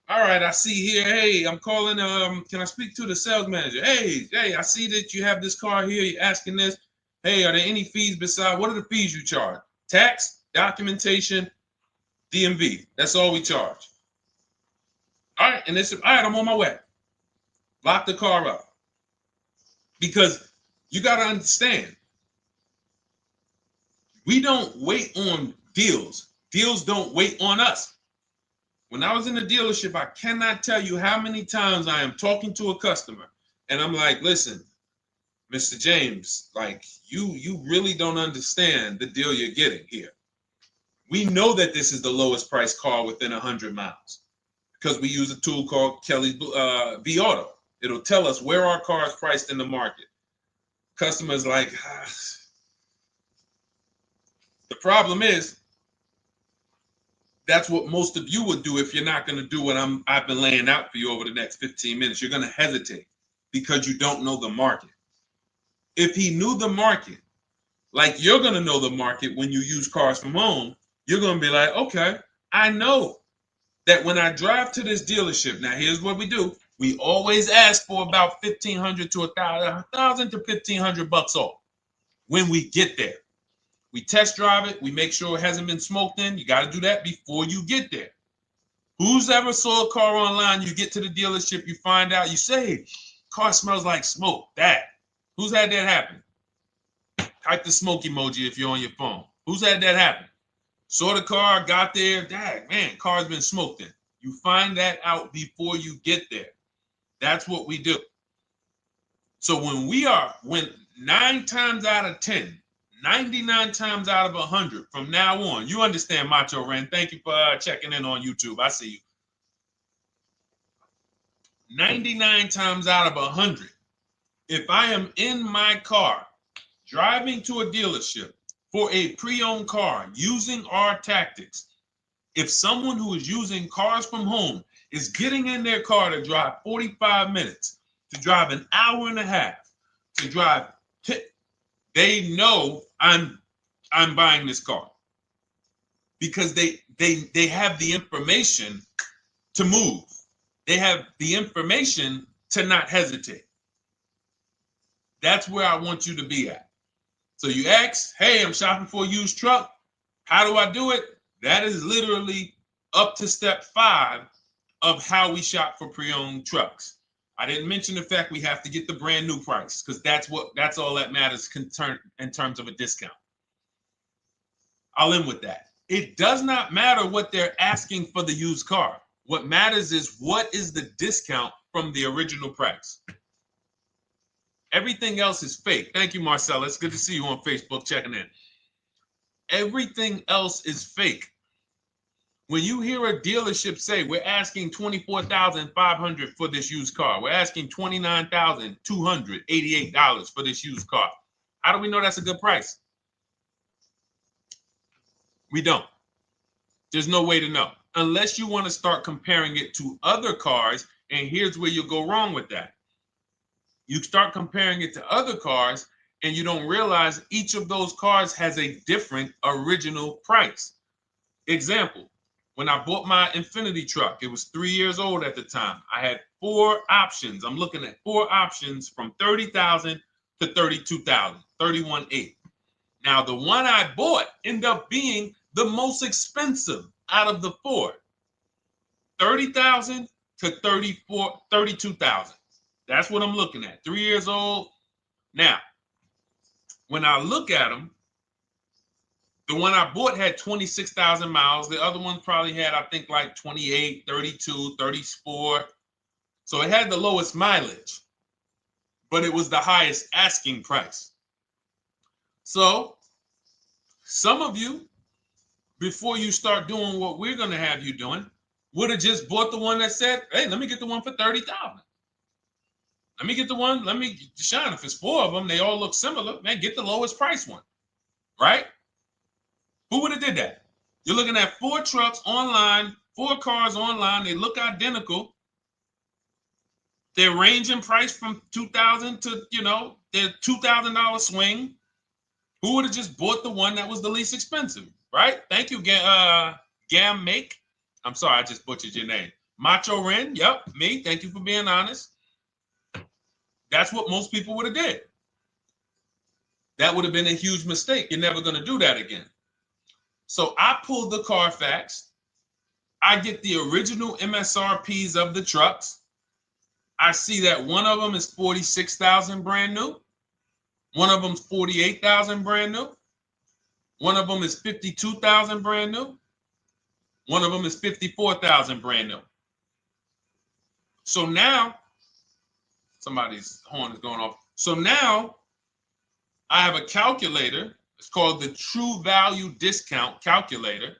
Speaker 1: All right, I see here, hey, I'm calling, can I speak to the sales manager? Hey, I see that you have this car here, you're asking this. Hey, are there any fees besides, what are the fees you charge? Tax, documentation, DMV, that's all we charge. All right, and all right, I'm on my way. Lock the car up. Because you got to understand, we don't wait on deals. Deals don't wait on us. When I was in the dealership, I cannot tell you how many times I am talking to a customer and I'm like, listen, Mr. James, like you really don't understand the deal you're getting here. We know that this is the lowest price car within 100 miles because we use a tool called Kelly's V Auto. It'll tell us where our car is priced in the market. Customers like, The problem is, that's what most of you would do if you're not going to do what I've been laying out for you over the next 15 minutes. You're going to hesitate because you don't know the market. If he knew the market, like you're going to know the market when you use cars from home, you're going to be like, okay, I know that when I drive to this dealership, now here's what we do. We always ask for about $1,500 to $1,000 to $1,500 off when we get there. We test drive it. We make sure it hasn't been smoked in. You got to do that before you get there. Who's ever saw a car online? You get to the dealership, you find out, you say, car smells like smoke. Who's had that happen? Type the smoke emoji if you're on your phone. Who's had that happen? Saw the car, got there, man, car's been smoked in. You find that out before you get there. That's what we do. So when 9 times out of 10, 99 times out of 100 from now on, you understand, Macho Ren. Thank you for checking in on YouTube. I see you. 99 times out of 100, if I am in my car driving to a dealership for a pre-owned car using our tactics, if someone who is using cars from home is getting in their car to drive 45 minutes, to drive an hour and a half, to drive they know I'm buying this car because they have the information to move. They have the information to not hesitate. That's where I want you to be at. So you ask, hey, I'm shopping for a used truck. How do I do it? That is literally up to step 5 of how we shop for pre-owned trucks. I didn't mention the fact we have to get the brand new price because that's all that matters in terms of a discount. I'll end with that. It does not matter what they're asking for the used car. What matters is what is the discount from the original price. Everything else is fake. Thank you, Marcella. It's good to see you on Facebook checking in. Everything else is fake. When you hear a dealership say, we're asking $24,500 for this used car, we're asking $29,288 for this used car, how do we know that's a good price? We don't. There's no way to know unless you want to start comparing it to other cars. And here's where you'll go wrong with that. You start comparing it to other cars and you don't realize each of those cars has a different original price. Example, when I bought my Infiniti truck, it was 3 years old at the time. I had 4 options. I'm looking at 4 options from $30,000 to $32,000, $31,800. Now, the one I bought ended up being the most expensive out of the 4. $30,000 to $32,000. That's what I'm looking at. 3 years old. Now, when I look at them, the one I bought had 26,000 miles. The other one probably had, I think, like 28, 32, 34. So it had the lowest mileage, but it was the highest asking price. So some of you, before you start doing what we're going to have you doing, would have just bought the one that said, hey, let me get the one for $30,000. Let me get the one, Deshone, if it's 4 of them, they all look similar, man, get the lowest price one, right? Who would have did that? You're looking at 4 trucks online, 4 cars online, they look identical. They range in price from $2,000 to, their $2,000 swing. Who would have just bought the one that was the least expensive, right? Thank you, Gam Make. I'm sorry, I just butchered your name. Macho Ren, yep, me. Thank you for being honest. That's what most people would have did. That would have been a huge mistake. You're never going to do that again. So I pulled the Carfax. I get the original MSRPs of the trucks. I see that one of them is $46,000 brand new. One of them's $48,000 brand new. One of them is $52,000 brand new. One of them is $54,000 brand new. So now, somebody's horn is going off. So now I have a calculator. It's called the True Value Discount Calculator.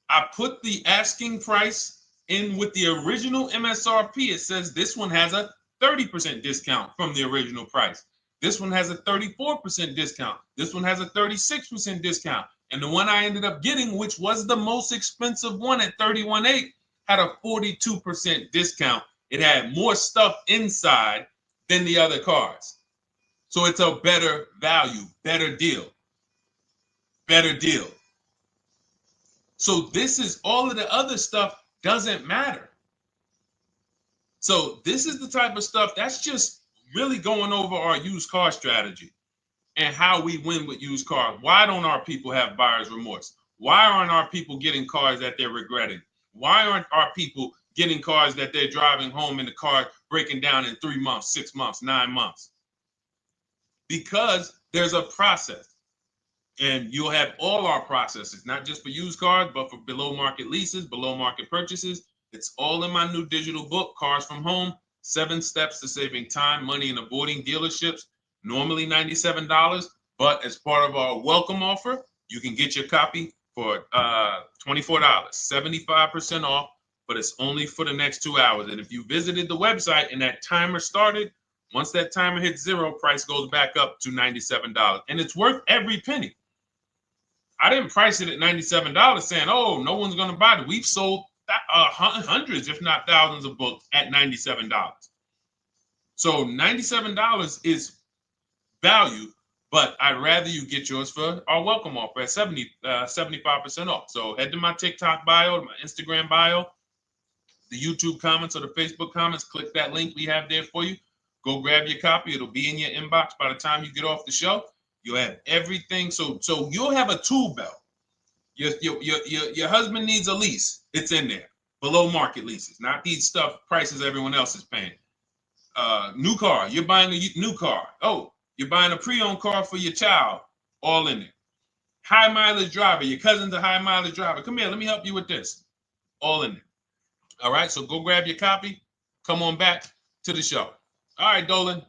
Speaker 1: I put the asking price in with the original MSRP. It says this one has a 30% discount from the original price. This one has a 34% discount. This one has a 36% discount. And the one I ended up getting, which was the most expensive one at $31,800, had a 42% discount. It had more stuff inside than the other cars. So it's a better value, better deal. Better deal. So this is all of the other stuff doesn't matter. So this is the type of stuff that's just really going over our used car strategy and how we win with used cars. Why don't our people have buyer's remorse? Why aren't our people getting cars that they're regretting? Why aren't our people getting cars that they're driving home and the car breaking down in 3 months, 6 months, 9 months? Because there's a process. And you'll have all our processes, not just for used cars, but for below market leases, below market purchases. It's all in my new digital book, Cars from Home, 7 Steps to Saving Time, Money, and Avoiding Dealerships. Normally $97, but as part of our welcome offer, you can get your copy for $24, 75% off, but it's only for the next 2 hours. And if you visited the website and that timer started, once that timer hits 0, price goes back up to $97. And it's worth every penny. I didn't price it at $97 saying, oh, no one's going to buy it. We've sold hundreds, if not thousands of books at $97. So $97 is value, But I'd rather you get yours for our welcome offer at 75% off. So head to my TikTok bio, my Instagram bio, the YouTube comments or the Facebook comments. Click that link we have there for you. Go grab your copy. It'll be in your inbox by the time you get off the show. You'll have everything. So you'll have a tool belt. Your husband needs a lease. It's in there. Below market leases, not these stuff prices everyone else is paying. New car. You're buying a new car. Oh, you're buying a pre-owned car for your child. All in there. High mileage driver. Your cousin's a high mileage driver. Come here. Let me help you with this. All in there. All right. So go grab your copy. Come on back to the show. All right, Dolan.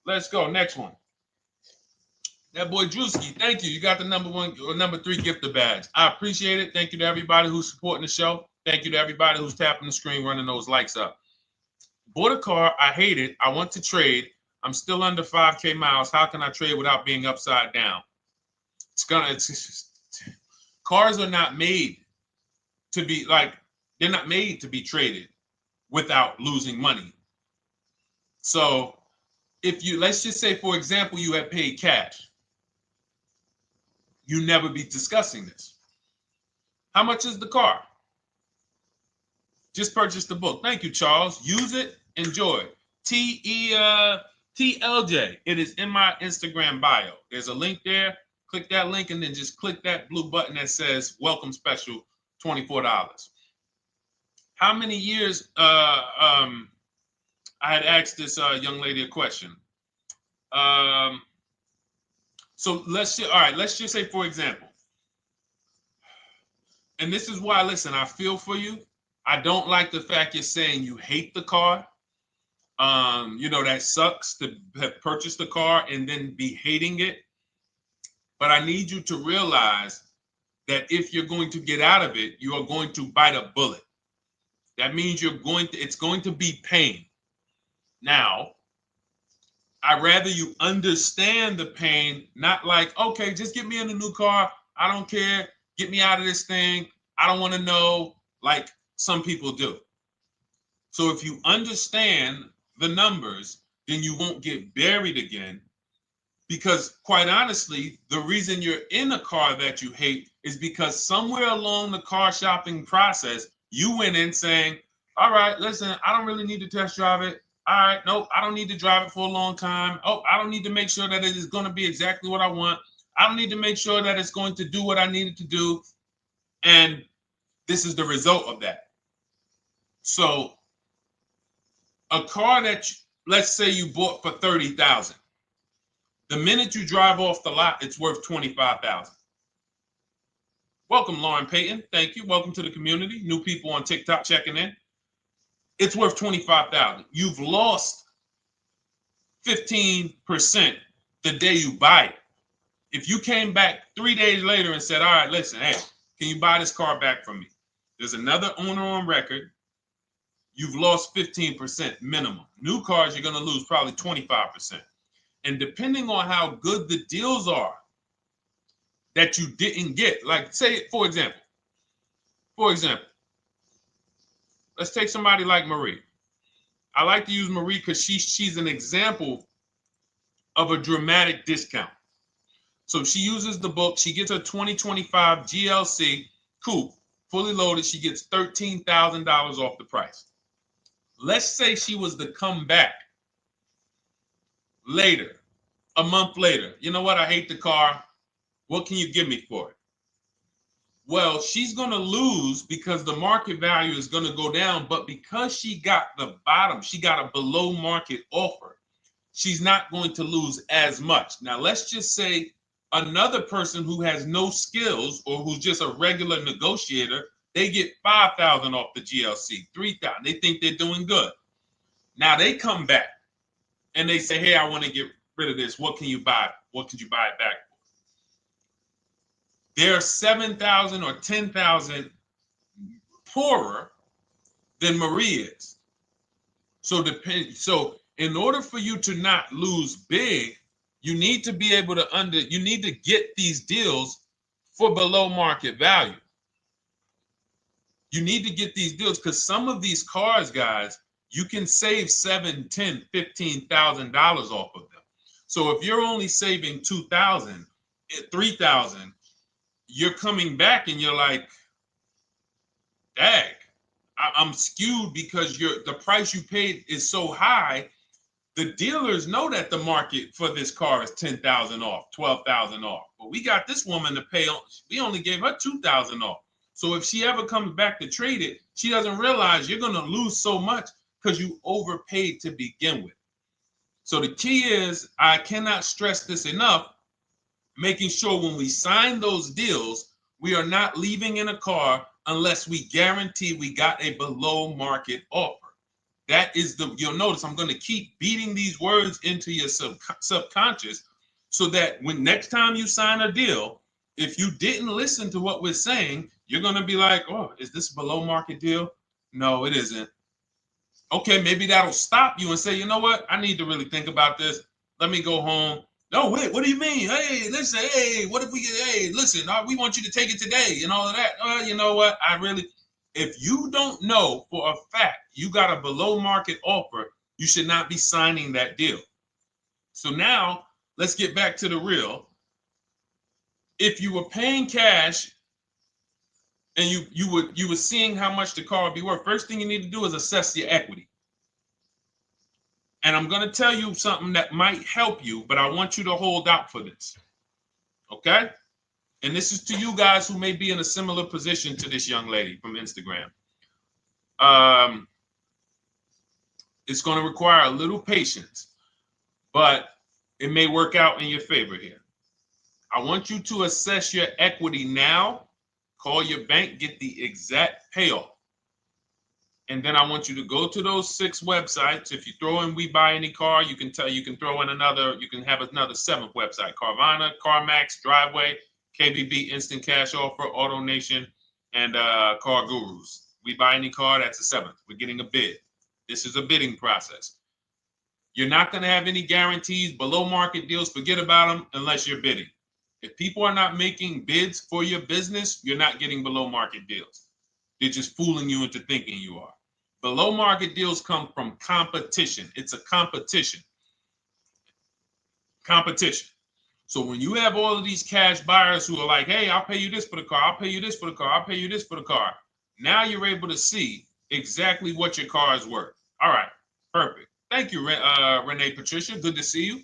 Speaker 1: Let's go. Next one. That boy Drewski, thank you. You got the number 1 or number 3 gifter badge. I appreciate it. Thank you to everybody who's supporting the show. Thank you to everybody who's tapping the screen, running those likes up. Bought a car. I hate it. I want to trade. I'm still under 5K miles. How can I trade without being upside down? Cars are not made to be they're not made to be traded without losing money. So let's just say, for example, you had paid cash. You never be discussing this. How much is the car? Just purchase the book. Thank you, Charles. Use it. Enjoy. TLJ. It is in my Instagram bio. There's a link there. Click that link and then just click that blue button that says welcome special, $24. How many years? I had asked this young lady a question. So let's just say, for example, and this is why, listen, I feel for you. I don't like the fact you're saying you hate the car. That sucks to have purchased the car and then be hating it. But I need you to realize that if you're going to get out of it, you are going to bite a bullet. That means it's going to be pain. Now, I'd rather you understand the pain, not like, okay, just get me in a new car. I don't care. Get me out of this thing. I don't want to know, like some people do. So if you understand the numbers, then you won't get buried again. Because quite honestly, the reason you're in a car that you hate is because somewhere along the car shopping process, you went in saying, all right, listen, I don't really need to test drive it. All right, nope, I don't need to drive it for a long time. Oh, I don't need to make sure that it is going to be exactly what I want. I don't need to make sure that it's going to do what I need it to do. And this is the result of that. So a car that, let's say you bought for $30,000. The minute you drive off the lot, it's worth $25,000. Welcome, Lauren Payton. Thank you. Welcome to the community. New people on TikTok checking in. It's worth $25,000. You've lost 15% the day you buy it. If you came back 3 days later and said, all right, listen, hey, can you buy this car back from me? There's another owner on record. You've lost 15% minimum. New cars, you're going to lose probably 25%. And depending on how good the deals are that you didn't get, like say, for example, let's take somebody like Marie. I like to use Marie because she's an example of a dramatic discount. So she uses the book. She gets her 2025 GLC coupe, fully loaded. She gets $13,000 off the price. Let's say she was to come back later, a month later. You know what? I hate the car. What can you give me for it? Well, she's going to lose because the market value is going to go down. But because she got the bottom, she got a below market offer, she's not going to lose as much. Now, let's just say another person who has no skills or who's just a regular negotiator, they get $5,000 off the GLC, $3,000. They think they're doing good. Now they come back and they say, hey, I want to get rid of this. What can you buy? What could you buy it back for? They're 7,000 or 10,000 poorer than Marie is. So in order for you to not lose big, you need to be able to you need to get these deals for below market value. You need to get these deals because some of these cars, guys, you can save $7,000, $10,000, $15,000 off of them. So if you're only saving 2,000, 3,000, you're coming back and you're like, dag, I'm skewed because the price you paid is so high. The dealers know that the market for this car is 10,000 off, 12,000 off. But we got this woman to pay, we only gave her 2,000 off. So if she ever comes back to trade it, she doesn't realize you're going to lose so much because you overpaid to begin with. So the key is, I cannot stress this enough, making sure when we sign those deals, we are not leaving in a car unless we guarantee we got a below market offer. That is you'll notice I'm going to keep beating these words into your subconscious so that when next time you sign a deal, if you didn't listen to what we're saying, you're going to be like, oh, is this a below market deal? No, it isn't. Okay, maybe that'll stop you and say, you know what? I need to really think about this. Let me go home. No, wait, what do you mean? Hey, listen, hey, what if we get, hey, listen, we want you to take it today and all of that. You know what? If you don't know for a fact you got a below market offer, you should not be signing that deal. So now let's get back to the real. If you were paying cash and you were seeing how much the car would be worth, first thing you need to do is assess your equity. And I'm going to tell you something that might help you, but I want you to hold out for this. Okay? And this is to you guys who may be in a similar position to this young lady from Instagram. It's going to require a little patience, but it may work out in your favor here. I want you to assess your equity now, call your bank, get the exact payoff. And then I want you to go to those 6 websites. If you throw in We Buy Any Car, you can throw in you can have another 7th website: Carvana, CarMax, Driveway, KBB, Instant Cash Offer, AutoNation, and Car Gurus. We Buy Any Car, that's the 7th. We're getting a bid. This is a bidding process. You're not going to have any guarantees, below market deals, forget about them unless you're bidding. If people are not making bids for your business, you're not getting below market deals. They're just fooling you into thinking you are. Below market deals come from competition. It's a competition. Competition. So when you have all of these cash buyers who are like, hey, I'll pay you this for the car, I'll pay you this for the car, I'll pay you this for the car. Now you're able to see exactly what your car is worth. All right, perfect. Thank you, Renee Patricia. Good to see you.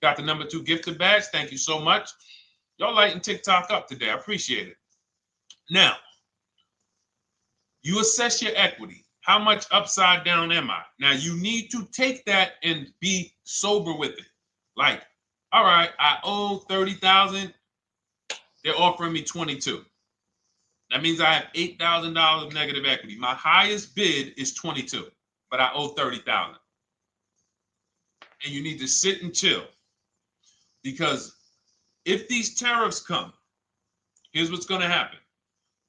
Speaker 1: Got the number 2 gifted badge. Thank you so much. Y'all lighting TikTok up today. I appreciate it. Now, you assess your equity. How much upside down am I? Now, you need to take that and be sober with it. Like, all right, I owe 30,000. They're offering me 22. That means I have $8,000 of negative equity. My highest bid is 22, but I owe 30,000. And you need to sit and chill, because if these tariffs come, here's what's going to happen.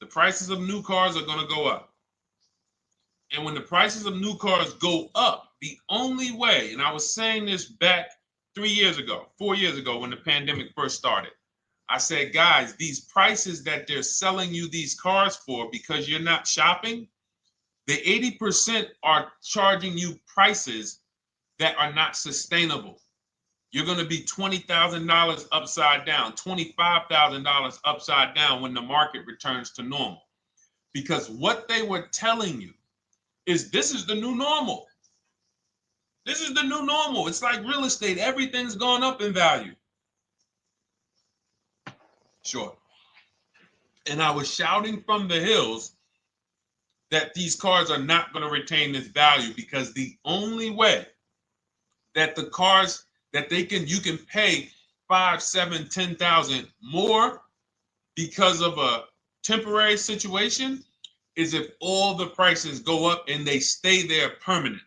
Speaker 1: The prices of new cars are going to go up. And when the prices of new cars go up, the only way, and I was saying this back 4 years ago, when the pandemic first started, I said, guys, these prices that they're selling you these cars for because you're not shopping, the 80% are charging you prices that are not sustainable. You're going to be $20,000 upside down, $25,000 upside down when the market returns to normal. Because what they were telling you is this is the new normal. This is the new normal. It's like real estate. Everything's gone up in value. Sure. And I was shouting from the hills that these cars are not going to retain this value, because the only way that the cars that you can pay 5, 7, 10,000 more because of a temporary situation is if all the prices go up and they stay there permanently.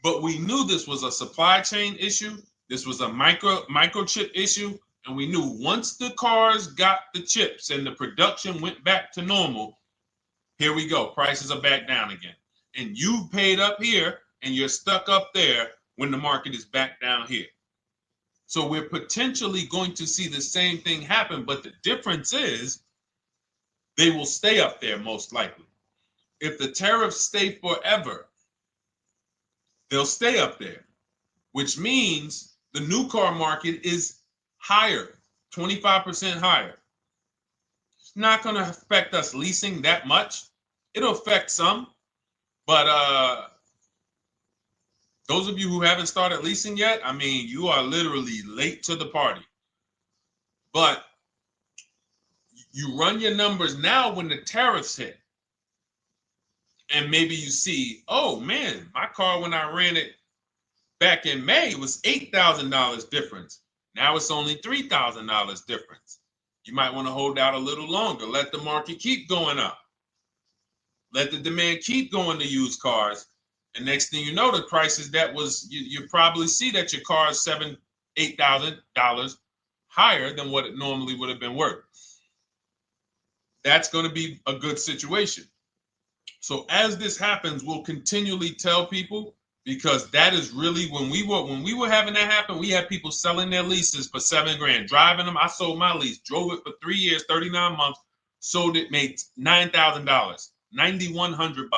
Speaker 1: But we knew this was a supply chain issue. This was a microchip issue. And we knew once the cars got the chips and the production went back to normal, here we go. Prices are back down again. And you paid up here and you're stuck up there when the market is back down here. So we're potentially going to see the same thing happen, but the difference is they will stay up there most likely. If the tariffs stay forever, they'll stay up there. which means the new car market is higher, 25% higher. It's not going to affect us leasing that much. It'll affect some, but those of you who haven't started leasing yet, I mean, you are literally late to the party. But you run your numbers now when the tariffs hit. And maybe you see, oh man, my car when I ran it back in May was $8,000 difference. Now it's only $3,000 difference. You might want to hold out a little longer. Let the market keep going up. Let the demand keep going to used cars. And next thing you know, the prices that was, you probably see that your car is $7,000, $8,000 higher than what it normally would have been worth. That's going to be a good situation. So as this happens, we'll continually tell people, because that is really when we were having that happen, we had people selling their leases for $7,000, driving them. I sold my lease, drove it for 3 years, 39 months, sold it, made $9,000, $9,100.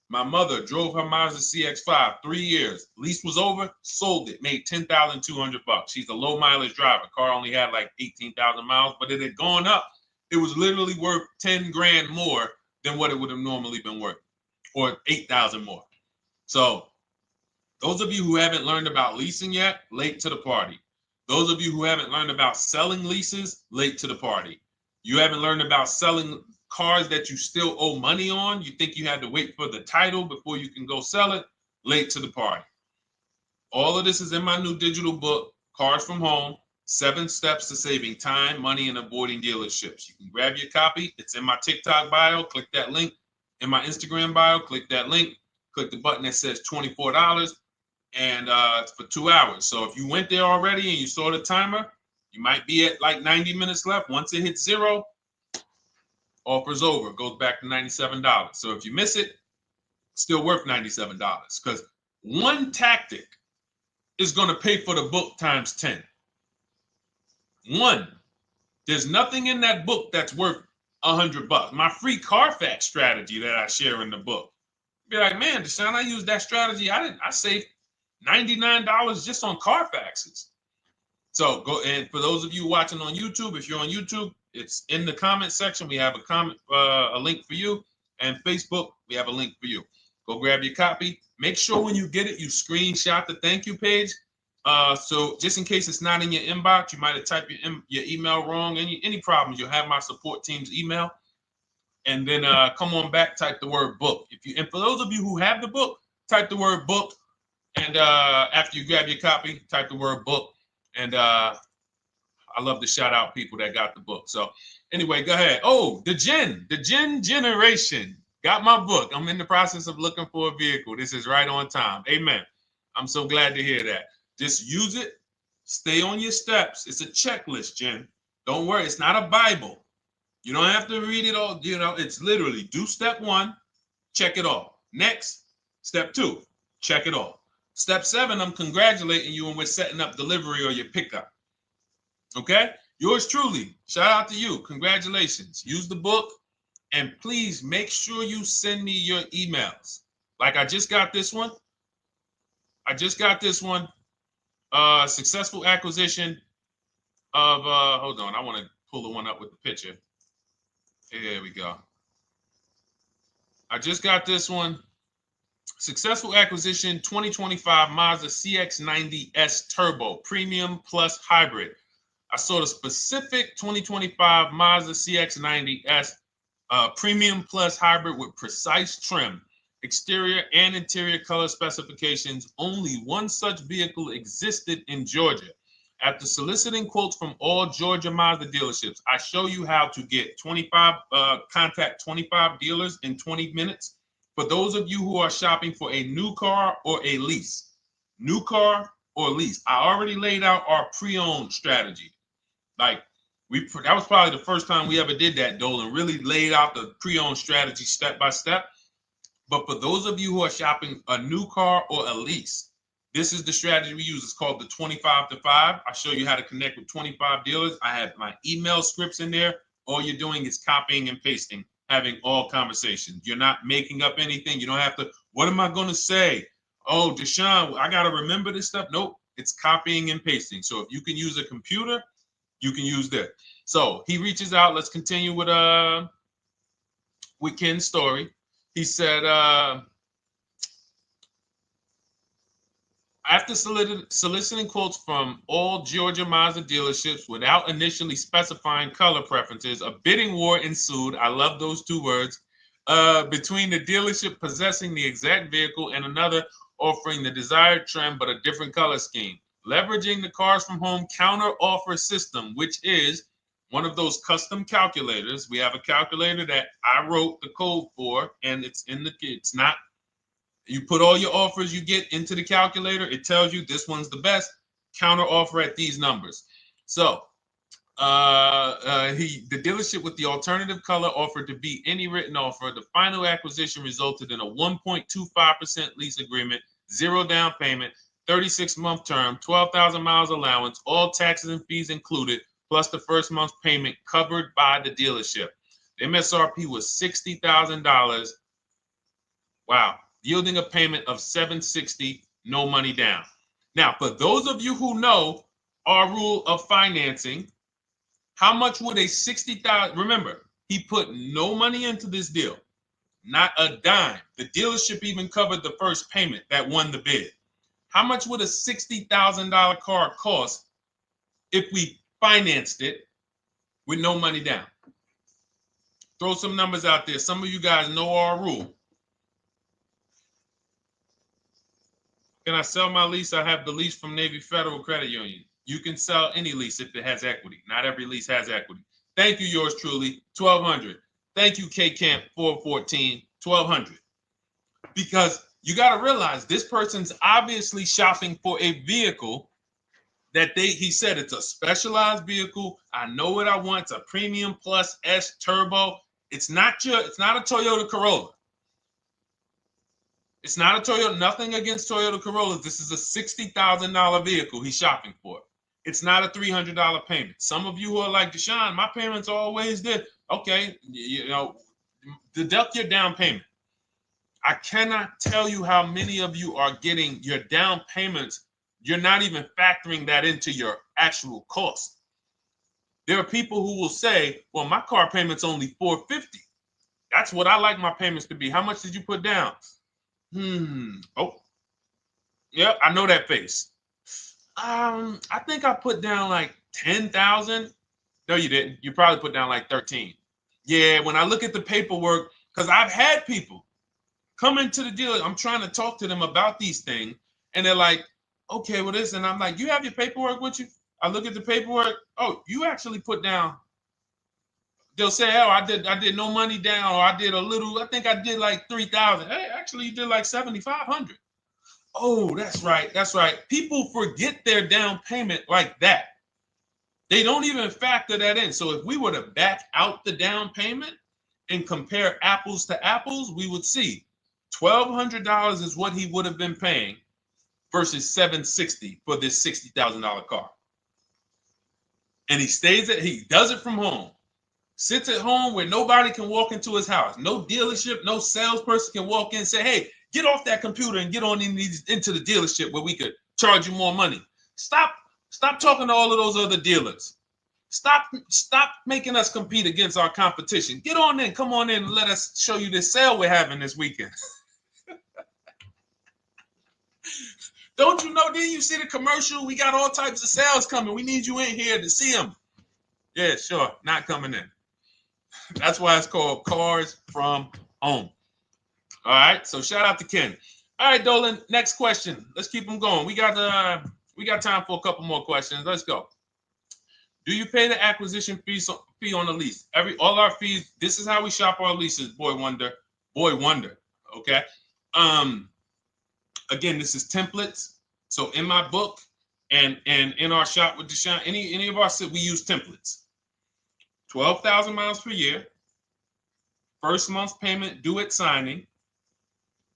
Speaker 1: My mother drove her Mazda CX-5, 3 years, lease was over, sold it, made $10,200. She's a low mileage driver. Car only had like 18,000 miles, but it had gone up. It was literally worth $10,000 more than what it would have normally been worth, or 8,000 more. So those of you who haven't learned about leasing yet, late to the party. Those of you who haven't learned about selling leases, late to the party. You haven't learned about selling cars that you still owe money on. You think you had to wait for the title before you can go sell it, late to the party. All of this is in my new digital book, Cars from Home, 7 Steps to Saving Time, Money, and Avoiding Dealerships. You can grab your copy. It's in my TikTok bio. Click that link. In my Instagram bio, click that link. Click the button that says $24, and it's for 2 hours. So if you went there already and you saw the timer, you might be at like 90 minutes left. Once it hits 0, offer's over. It goes back to $97. So if you miss it, it's still worth $97, because one tactic is going to pay for the book times 10. One, there's nothing in that book that's worth $100. My free Carfax strategy that I share in the book. Be like, man, Deshone, I used that strategy. I saved $99 just on Carfaxes. So go, and for those of you watching on YouTube, if you're on YouTube, it's in the comment section. We have a link for you, and Facebook, we have a link for you. Go grab your copy. Make sure when you get it, you screenshot the thank you page. So just in case it's not in your inbox, you might have typed your email wrong. Any problems, you'll have my support team's email. And then come on back, type the word book. And for those of you who have the book, type the word book. And after you grab your copy, type the word book. And I love to shout out people that got the book. So anyway, go ahead. Oh, the Gen Generation got my book. I'm in the process of looking for a vehicle. This is right on time. Amen. I'm so glad to hear that. Just use it. Stay on your steps. It's a checklist, Jen. Don't worry. It's not a Bible. You don't have to read it all. You know, it's literally do step 1, check it off. Next, step 2, check it off. Step 7, I'm congratulating you and we're setting up delivery or your pickup. Okay? Yours truly. Shout out to you. Congratulations. Use the book, and please make sure you send me your emails. Like I just got this one. Successful acquisition of, hold on. I want to pull the one up with the picture. There we go. I just got this one. Successful acquisition 2025 Mazda CX-90S Turbo Premium Plus Hybrid. I saw the specific 2025 Mazda CX-90S Premium Plus Hybrid with precise trim, exterior and interior color specifications. Only one such vehicle existed in Georgia. After soliciting quotes from all Georgia Mazda dealerships, I show you how to get contact 25 dealers in 20 minutes. For those of you who are shopping for a new car or a lease, new car or lease, I already laid out our pre-owned strategy. Like that was probably the first time we ever did that, Dolan, really laid out the pre-owned strategy step by step. But for those of you who are shopping a new car or a lease, this is the strategy we use. It's called the 25 to 5. I show you how to connect with 25 dealers. I have my email scripts in there. All you're doing is copying and pasting, having all conversations. You're not making up anything. You don't have to, what am I going to say? Oh, Deshone, I got to remember this stuff. Nope, it's copying and pasting. So if you can use a computer, you can use that. So he reaches out. Let's continue with Ken's story. He said, after soliciting quotes from all Georgia Mazda dealerships without initially specifying color preferences, a bidding war ensued. I love those two words. Between the dealership possessing the exact vehicle and another offering the desired trim but a different color scheme. Leveraging the Cars from Home counter offer system, which is one of those custom calculators. We have a calculator that I wrote the code for, and it's not. You put all your offers you get into the calculator. It tells you this one's the best. Counter offer at these numbers. So the dealership with the alternative color offered to beat any written offer. The final acquisition resulted in a 1.25% lease agreement, 0 down payment, 36-month term, 12,000 miles allowance, all taxes and fees included, plus the first month's payment covered by the dealership. The MSRP was $60,000. Wow. Yielding a payment of $760, no money down. Now, for those of you who know our rule of financing, how much would a $60,000? Remember, he put no money into this deal, not a dime. The dealership even covered the first payment that won the bid. How much would a $60,000 car cost if we financed it with no money down? Throw some numbers out there. Some of you guys know our rule. Can I sell my lease? I have the lease from Navy Federal Credit Union. You can sell any lease if it has equity. Not every lease has equity. Thank you, yours truly, 1200. Thank you, K Camp 414, 1200. Because you got to realize this person's obviously shopping for a vehicle that he said it's a specialized vehicle. I know what I want. It's a premium plus S turbo. It's not a Toyota Corolla. It's not a Toyota, nothing against Toyota Corollas. This is a $60,000 vehicle he's shopping for. It's not a $300 payment. Some of you who are like, Deshone, my payments are always there. Okay, deduct your down payment. I cannot tell you how many of you are getting your down payments. You're not even factoring that into your actual cost. There are people who will say, well, my car payment's only $450. That's what I like my payments to be. How much did you put down? Oh, yep, I know that face. I think I put down like 10,000. No, you didn't. You probably put down like 13. Yeah, when I look at the paperwork, because I've had people come into the dealer. I'm trying to talk to them about these things, and they're like, okay, well, this, and I'm like, you have your paperwork with you? I look at the paperwork. Oh, you actually put down. They'll say, oh, I did no money down, or I did a little, I think I did like 3,000. Hey, actually you did like 7,500. Oh, that's right. People forget their down payment like that. They don't even factor that in. So if we were to back out the down payment and compare apples to apples, we would see $1,200 is what he would have been paying versus $760 for this $60,000 car. And he does it from home. Sits at home where nobody can walk into his house. No dealership, no salesperson can walk in and say, hey, get off that computer and get on into the dealership where we could charge you more money. Stop talking to all of those other dealers. Stop making us compete against our competition. Get on in, come on in and let us show you this sale we're having this weekend. Don't you know, didn't you see the commercial? We got all types of sales coming. We need you in here to see them. Yeah, sure, not coming in. That's why it's called Cars from Home. All right, so shout out to Ken. All right, Dolan, next question. Let's keep them going. We got time for a couple more questions. Let's go. Do you pay the acquisition fee on the lease? All our fees. This is how we shop our leases. Boy wonder. Okay. Again, this is templates. So in my book and in our shop with Deshone, any of our we use templates. 12,000 miles per year. First month's payment due at signing.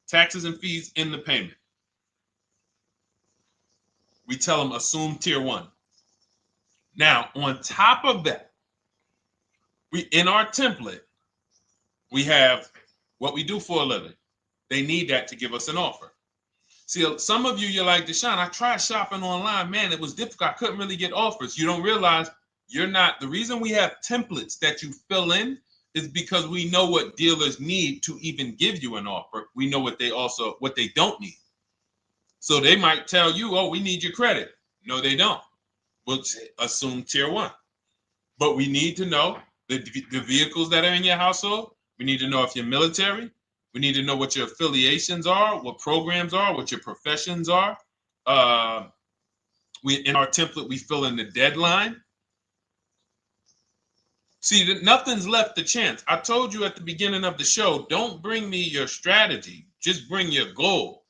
Speaker 1: Taxes and fees in the payment. We tell them assume tier 1. Now, on top of that, in our template, we have what we do for a living. They need that to give us an offer. See, some of you, you're like, Deshone, I tried shopping online. Man, it was difficult. I couldn't really get offers. You don't realize you're not. The reason we have templates that you fill in is because we know what dealers need to even give you an offer. We know what they don't need. So they might tell you, oh, we need your credit. No, they don't. We'll assume tier 1. But we need to know the vehicles that are in your household. We need to know if you're military. We need to know what your affiliations are, what programs are, what your professions are. In our template, we fill in the deadline. See, nothing's left to chance. I told you at the beginning of the show, don't bring me your strategy. Just bring your goal.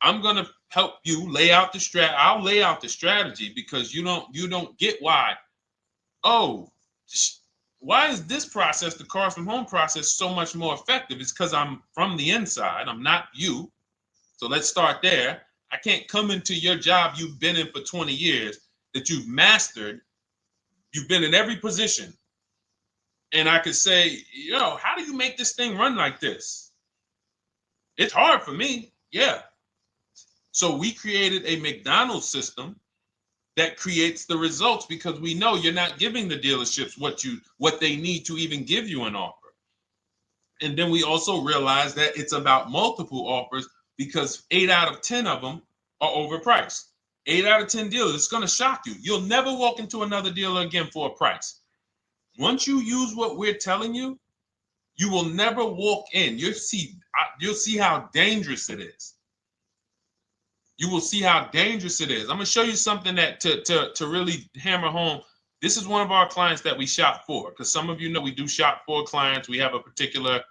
Speaker 1: I'm going to help you lay out the I'll lay out the strategy because you don't get why. Oh, why is this process, the Cars from Home process, so much more effective? It's because I'm from the inside. I'm not you. So let's start there. I can't come into your job you've been in for 20 years that you've mastered. You've been in every position. And I could say, how do you make this thing run like this? It's hard for me. Yeah. So we created a McDonald's system that creates the results because we know you're not giving the dealerships what they need to even give you an offer. And then we also realize that it's about multiple offers because 8 out of 10 of them are overpriced. 8 out of 10 dealers, it's going to shock you. You'll never walk into another dealer again for a price. Once you use what we're telling you, you will never walk in. You'll see how dangerous it is. You will see how dangerous it is. I'm going to show you something that to really hammer home. This is one of our clients that we shop for, because some of you know we do shop for clients. We have a particular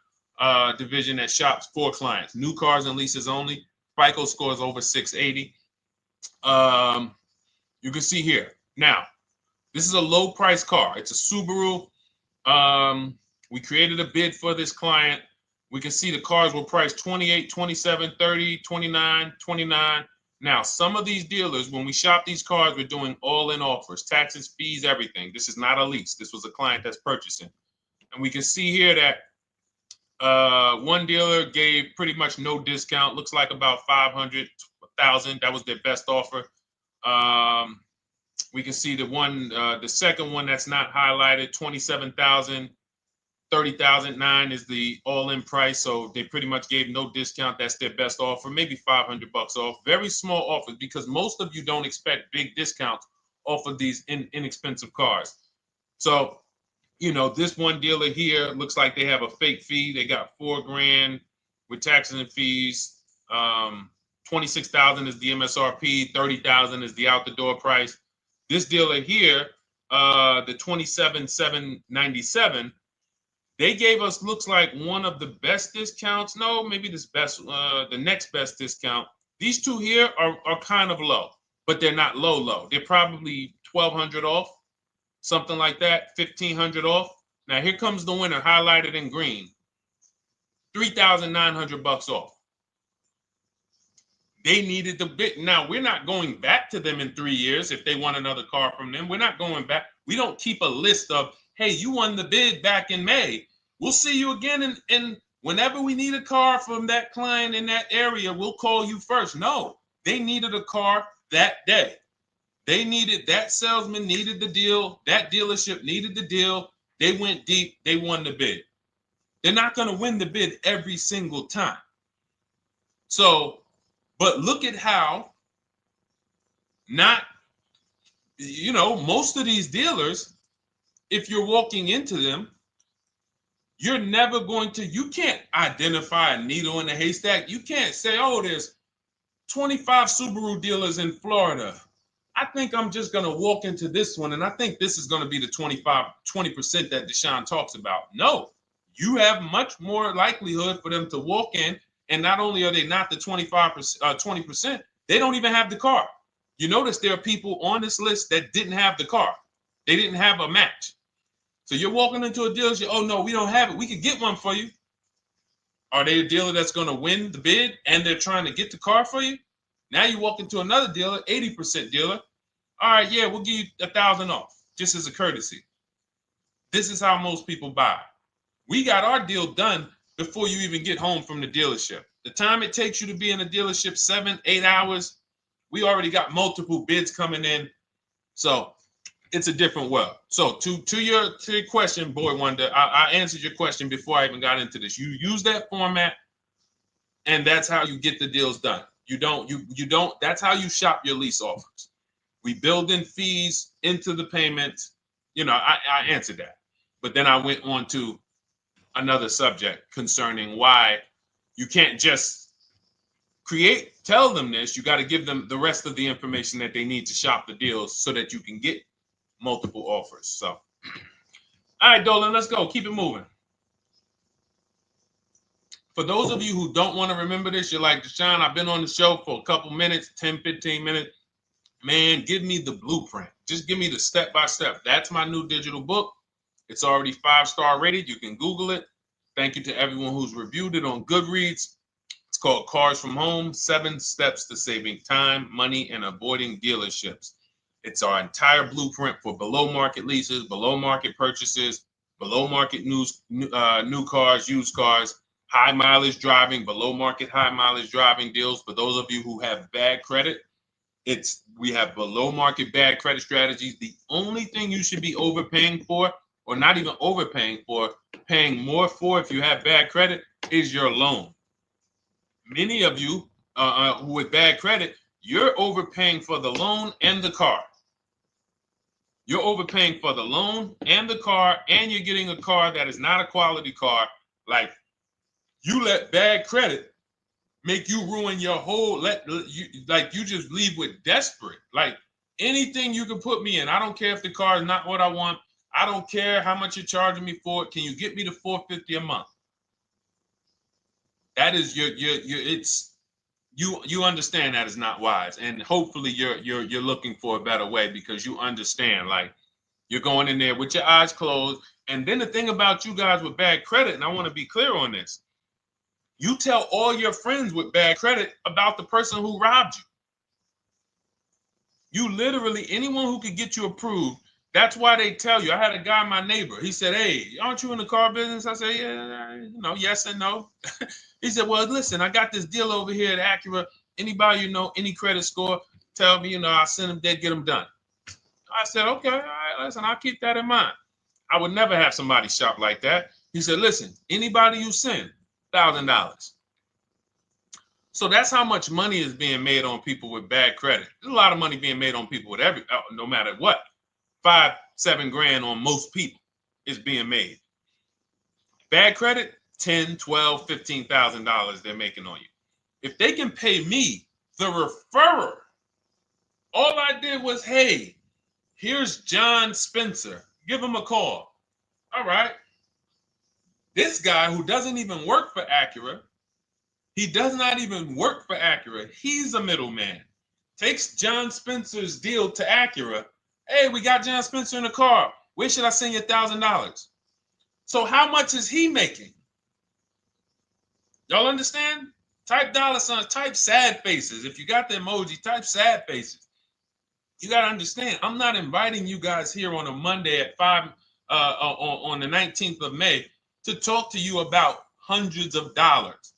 Speaker 1: division that shops for clients. New cars and leases only. FICO score is over 680. You can see here. Now, this is a low price car. It's a Subaru. We created a bid for this client. We can see the cars were priced 28, 27, 30, 29, 29. Now, some of these dealers, when we shop these cars, we're doing all-in offers, taxes, fees, everything. This is not a lease. This was a client that's purchasing. And we can see here that one dealer gave pretty much no discount. Looks like about 500, 1,000. That was their best offer. We can see the second one that's not highlighted, 27,000. 30,009 is the all-in price, so they pretty much gave no discount. That's their best offer, maybe $500 off. Very small offers because most of you don't expect big discounts off of these inexpensive cars. So, this one dealer here looks like they have a fake fee. They got $4,000 with taxes and fees. 26,000 is the MSRP. 30,000 is the out the door price. This dealer here, the 27,797. They gave us, looks like, one of the best discounts. No, maybe the next best discount. These two here are kind of low, but they're not low. They're probably 1,200 off, something like that, 1,500 off. Now here comes the winner, highlighted in green, 3,900 off. They needed the bid. Now we're not going back to them in 3 years if they want another car from them. We're not going back. We don't keep a list of, hey, you won the bid back in May. We'll see you again. And whenever we need a car from that client in that area, we'll call you first. No, they needed a car that day. That salesman needed the deal. That dealership needed the deal. They went deep. They won the bid. They're not going to win the bid every single time. So, but look at how most of these dealers, if you're walking into them, you can't identify a needle in a haystack. You can't say, oh, there's 25 Subaru dealers in Florida. I think I'm just going to walk into this one, and I think this is going to be the 20% that Deshone talks about. No, you have much more likelihood for them to walk in, and not only are they not the 20%, they don't even have the car. You notice there are people on this list that didn't have the car. They didn't have a match. So you're walking into a dealership, oh, no, we don't have it. We could get one for you. Are they a dealer that's going to win the bid and they're trying to get the car for you? Now you walk into another dealer, 80% dealer. All right, yeah, we'll give you 1,000 off, just as a courtesy. This is how most people buy. We got our deal done before you even get home from the dealership. The time it takes you to be in a dealership, 7-8 hours, we already got multiple bids coming in. So it's a different world. So to your question, Boy Wonder, I answered your question before I even got into this. You use that format, and that's how you get the deals done. You don't, that's how you shop your lease offers. We build in fees into the payments. You know, I answered that. But then I went on to another subject concerning why you can't just tell them this. You got to give them the rest of the information that they need to shop the deals so that you can get multiple offers. So, all right, Dolan, let's go. Keep it moving. For those of you who don't want to remember this, you're like, Deshone, I've been on the show for a couple minutes, 10, 15 minutes. Man, give me the blueprint. Just give me the step-by-step. That's my new digital book. It's already 5-star rated. You can Google it. Thank you to everyone who's reviewed it on Goodreads. It's called Cars from Home, 7 Steps to Saving Time, Money, and Avoiding Dealerships. It's our entire blueprint for below market leases, below market purchases, below market new cars, used cars, high mileage driving, below market high mileage driving deals. For those of you who have bad credit, we have below market bad credit strategies. The only thing you should be overpaying for, or not even overpaying for, paying more for if you have bad credit, is your loan. Many of you with bad credit, you're overpaying for the loan and the car. You're overpaying for the loan and the car, and you're getting a car that is not a quality car. Like, you let bad credit make you ruin your whole, you just leave with desperate. Like, anything you can put me in. I don't care if the car is not what I want. I don't care how much you're charging me for it. Can you get me to $450 a month? That is you understand that is not wise. And hopefully you're looking for a better way, because you understand, like, you're going in there with your eyes closed. And then the thing about you guys with bad credit, and I want to be clear on this, you tell all your friends with bad credit about the person who robbed you. You literally, anyone who could get you approved, that's why they tell you. I had a guy, my neighbor, he said, hey, aren't you in the car business? I said, yeah, yes and no. He said, well, listen, I got this deal over here at Acura. Anybody you know, any credit score, tell me, I'll send them there, get them done. I said, okay, all right, listen, I'll keep that in mind. I would never have somebody shop like that. He said, listen, anybody you send, $1,000. So that's how much money is being made on people with bad credit. There's a lot of money being made on people with no matter what. 5-7 grand on most people is being made. Bad credit, $10,000, $12,000, $15,000 they're making on you. If they can pay me, the referrer, all I did was, hey, here's John Spencer. Give him a call. All right. This guy who doesn't even work for Acura, he does not even work for Acura. He's a middleman. Takes John Spencer's deal to Acura. Hey, we got John Spencer in the car. Where should I send you $1,000? So how much is he making? Y'all understand? Type dollar signs, type sad faces. If you got the emoji, type sad faces. You got to understand, I'm not inviting you guys here on a Monday at 5 on the 19th of May to talk to you about hundreds of dollars.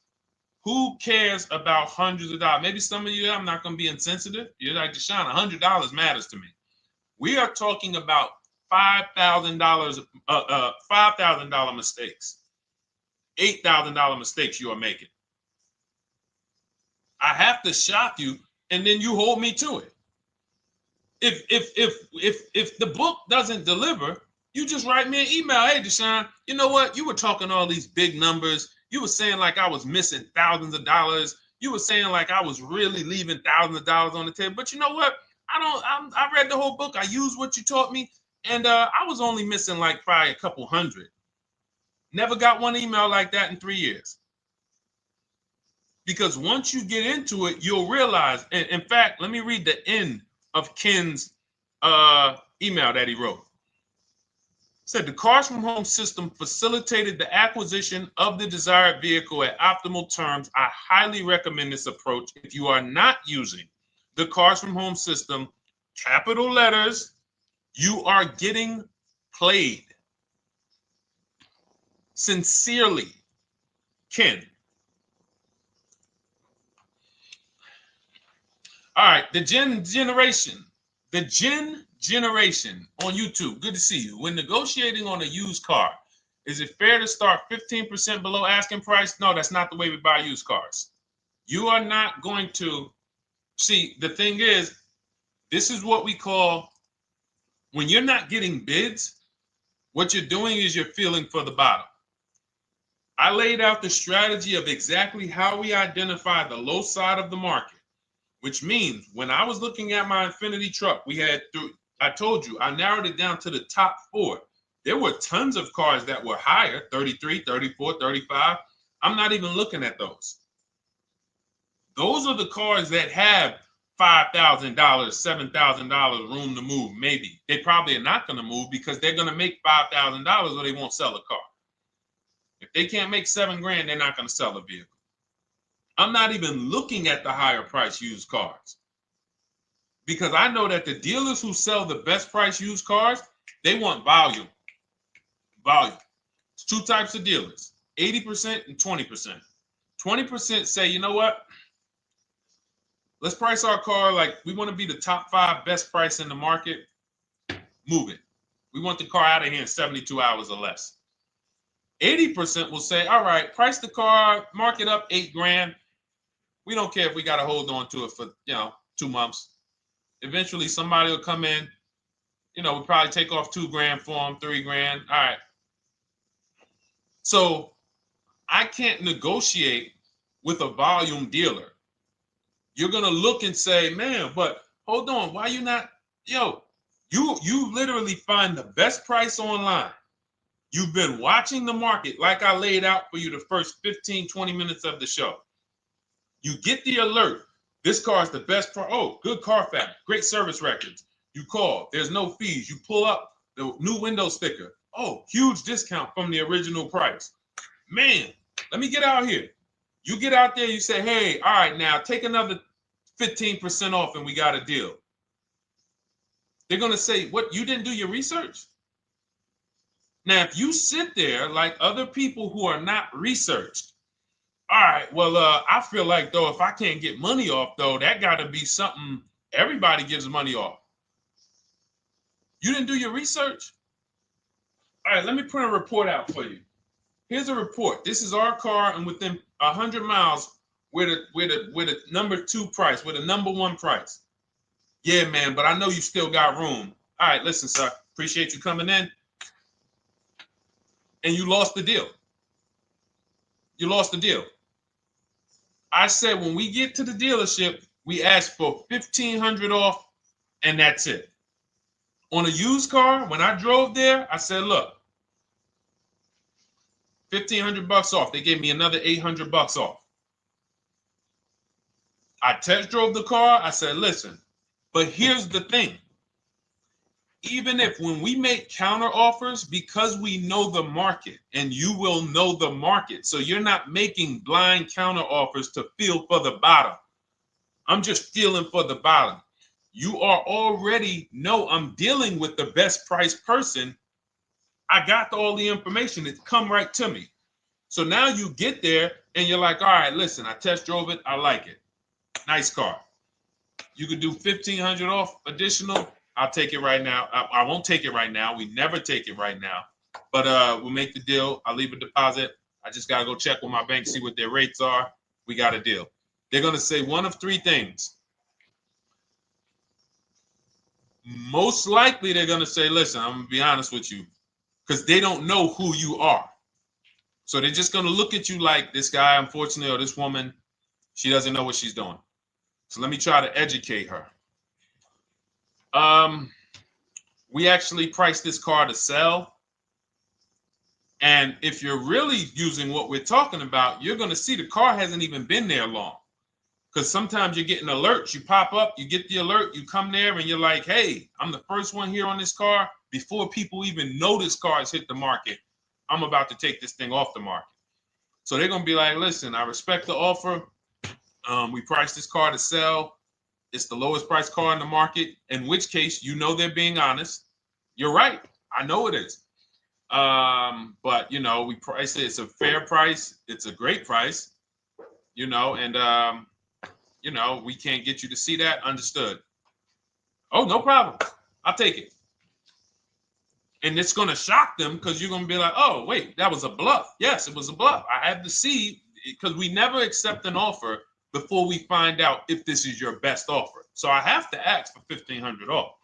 Speaker 1: Who cares about hundreds of dollars? Maybe some of you, I'm not going to be insensitive. You're like, Deshone, $100 matters to me. We are talking about $5,000 mistakes, $8,000 mistakes you are making. I have to shock you, and then you hold me to it. If the book doesn't deliver, you just write me an email. Hey, Deshone, you know what? You were talking all these big numbers. You were saying like I was missing thousands of dollars. You were saying like I was really leaving thousands of dollars on the table. But you know what? I read the whole book. I used what you taught me. And I was only missing like probably a couple hundred. Never got one email like that in 3 years. Because once you get into it, you'll realize. And in fact, let me read the end of Ken's email that he wrote. Said the Cars from Home system facilitated the acquisition of the desired vehicle at optimal terms. I highly recommend this approach. If you are not using the Cars from Home system, capital letters, you are getting played. Sincerely, Ken. All right, the Gen Generation on YouTube. Good to see you. When negotiating on a used car, is it fair to start 15% below asking price? No, that's not the way we buy used cars. You are not going to see. The thing is, this is what we call, when you're not getting bids, what you're doing is you're feeling for the bottom. I laid out the strategy of exactly how we identify the low side of the market, which means when I was looking at my Infinity truck, I told you, I narrowed it down to the top 4. There were tons of cars that were higher, 33, 34, 35. I'm not even looking at those. Those are the cars that have $5,000, $7,000 room to move. Maybe they probably are not going to move because they're going to make $5,000 or they won't sell a car. If they can't make $7,000, they're not going to sell a vehicle. I'm not even looking at the higher price used cars because I know that the dealers who sell the best price used cars, they want volume. Volume. It's 2 types of dealers, 80% and 20%. 20% say, you know what? Let's price our car like we want to be the top 5 best price in the market. Move it. We want the car out of here in 72 hours or less. 80% will say, all right, price the car, mark it up $8,000. We don't care if we got to hold on to it for, 2 months. Eventually somebody will come in, we'll probably take off $2,000 for them, $3,000. All right. So I can't negotiate with a volume dealer. You're going to look and say, man, but hold on, why you not, you literally find the best price online. You've been watching the market like I laid out for you the first 15, 20 minutes of the show. You get the alert. This car is the best price. Oh, good Carfax, great service records. You call, there's no fees. You pull up the new window sticker. Oh, huge discount from the original price. Man, let me get out here. You get out there, you say, hey, all right, now take another 15% off and we got a deal. They're going to say, what, you didn't do your research? Now, if you sit there like other people who are not researched, all right, well, I feel like, though, if I can't get money off, though, that got to be something everybody gives money off. You didn't do your research? All right, let me print a report out for you. Here's a report. This is our car, and within 100 miles, we're the number 2 price, we're the number 1 price. Yeah, man, but I know you still got room. All right, listen, sir, appreciate you coming in. And you lost the deal. You lost the deal. I said when we get to the dealership, we ask for $1,500 off, and that's it. On a used car, when I drove there, I said, look, $1,500 off. They gave me another $800 off. I test drove the car. I said, listen, but here's the thing. Even if when we make counter offers, because we know the market, and you will know the market, so you're not making blind counter offers to feel for the bottom. I'm just feeling for the bottom. You are already know I'm dealing with the best price person. I got all the information. It's come right to me. So now you get there and you're like, all right, listen, I test drove it. I like it. Nice car. You could do $1,500 off additional. I'll take it right now. I won't take it right now. We never take it right now. But we'll make the deal. I'll leave a deposit. I just got to go check with my bank, see what their rates are. We got a deal. They're going to say one of 3 things. Most likely they're going to say, listen, I'm going to be honest with you, because they don't know who you are. So they're just going to look at you like this guy, unfortunately, or this woman, she doesn't know what she's doing. So let me try to educate her. We actually priced this car to sell. And if you're really using what we're talking about, you're going to see the car hasn't even been there long. Because sometimes you're getting alerts. You pop up, you get the alert, you come there and you're like, hey, I'm the first one here on this car. Before people even know this car has hit the market, I'm about to take this thing off the market. So they're going to be like, listen, I respect the offer. We priced this car to sell. It's the lowest price car in the market, in which case, they're being honest. You're right. I know it is. But, we price it. It's a fair price. It's a great price, and, you know, we can't get you to see that. Understood. Oh, no problem. I'll take it. And it's going to shock them because you're going to be like, oh, wait, that was a bluff. Yes, it was a bluff. I had to see, because we never accept an offer before we find out if this is your best offer. So I have to ask for $1,500 off.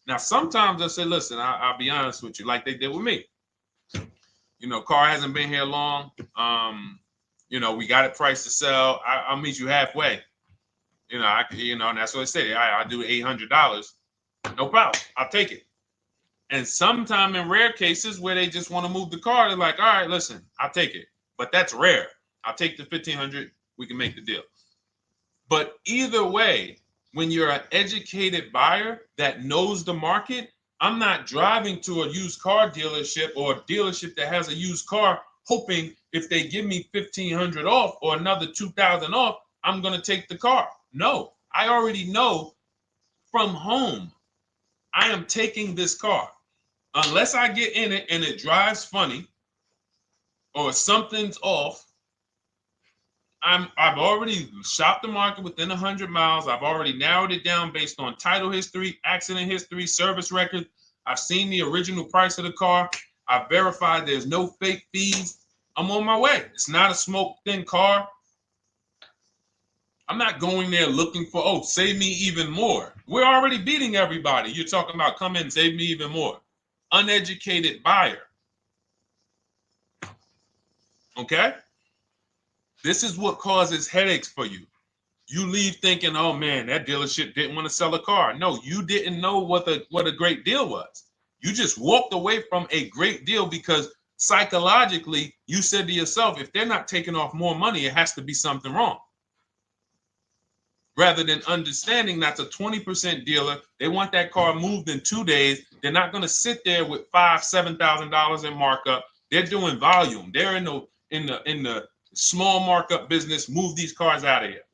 Speaker 1: Now, sometimes I say, listen, I'll be honest with you, like they did with me. You know, car hasn't been here long. You know, we got it priced to sell. I'll meet you halfway. You know, and that's what I say. I'll do $800. No problem. I'll take it. And sometime in rare cases where they just want to move the car, they're like, all right, listen, I'll take it. But that's rare. I'll take the $1,500. We can make the deal. But either way, when you're an educated buyer that knows the market, I'm not driving to a used car dealership or a dealership that has a used car hoping if they give me $1,500 off or another $2,000 off, I'm going to take the car. No, I already know from home I am taking this car. Unless I get in it and it drives funny or something's off, I've already shopped the market within 100 miles. I've already narrowed it down based on title history, accident history, service record. I've seen the original price of the car. I've verified there's no fake fees. I'm on my way. It's not a smoke thin car. I'm not going there looking for, oh, save me even more. We're already beating everybody. You're talking about come in, save me even more. Uneducated buyer. Okay? This is what causes headaches for you. You leave thinking, oh man, that dealership didn't want to sell a car. No, you didn't know what a great deal was. You just walked away from a great deal because psychologically you said to yourself, if they're not taking off more money, it has to be something wrong. Rather than understanding that's a 20% dealer, they want that car moved in 2 days. They're not going to sit there with $5,000, $7,000 in markup. They're doing volume. They're in the small markup business. Move these cars out of here.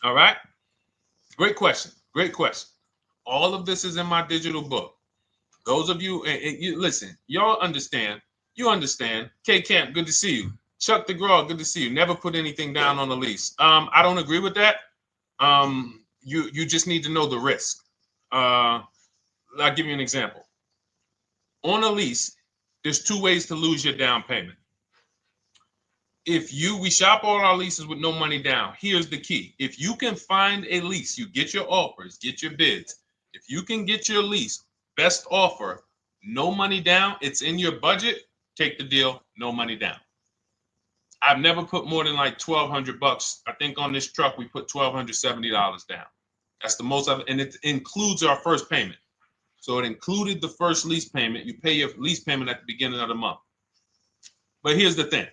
Speaker 1: All right. Great question. Great question. All of this is in my digital book. Those of you, and you listen, y'all understand. You understand. K Camp, good to see you. Chuck DeGraw, good to see you. Never put anything down on the lease. I don't agree with that. You just need to know the risk. I'll give you an example. On a lease, there's 2 ways to lose your down payment. We shop all our leases with no money down. Here's the key. If you can find a lease, you get your offers, get your bids. If you can get your lease, best offer, no money down, it's in your budget, take the deal, no money down. I've never put more than like $1,200. I think on this truck, we put $1,270 down. That's the most of it. And it includes our first payment. So it included the first lease payment. You pay your lease payment at the beginning of the month. But here's the thing.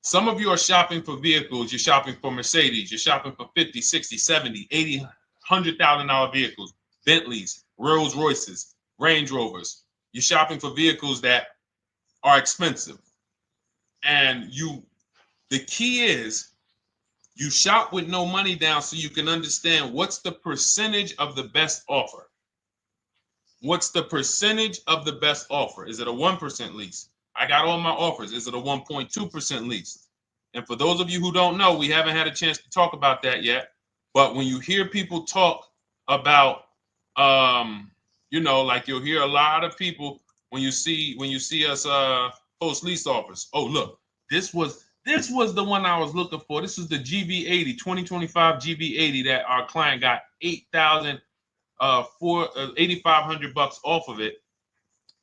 Speaker 1: Some of you are shopping for vehicles. You're shopping for Mercedes. You're shopping for 50, 60, 70, 80, $100,000 vehicles, Bentleys, Rolls Royces, Range Rovers. You're shopping for vehicles that are expensive. And the key is you shop with no money down so you can understand what's the percentage of the best offer. What's the percentage of the best offer? Is it a 1% lease? I got all my offers. Is it a 1.2% lease? And for those of you who don't know, we haven't had a chance to talk about that yet. But when you hear people talk about, like you'll hear a lot of people when you see us post lease offers. Oh, look, this was the one I was looking for. This is the GV80, 2025 GV80 that our client got $8,500 off of it,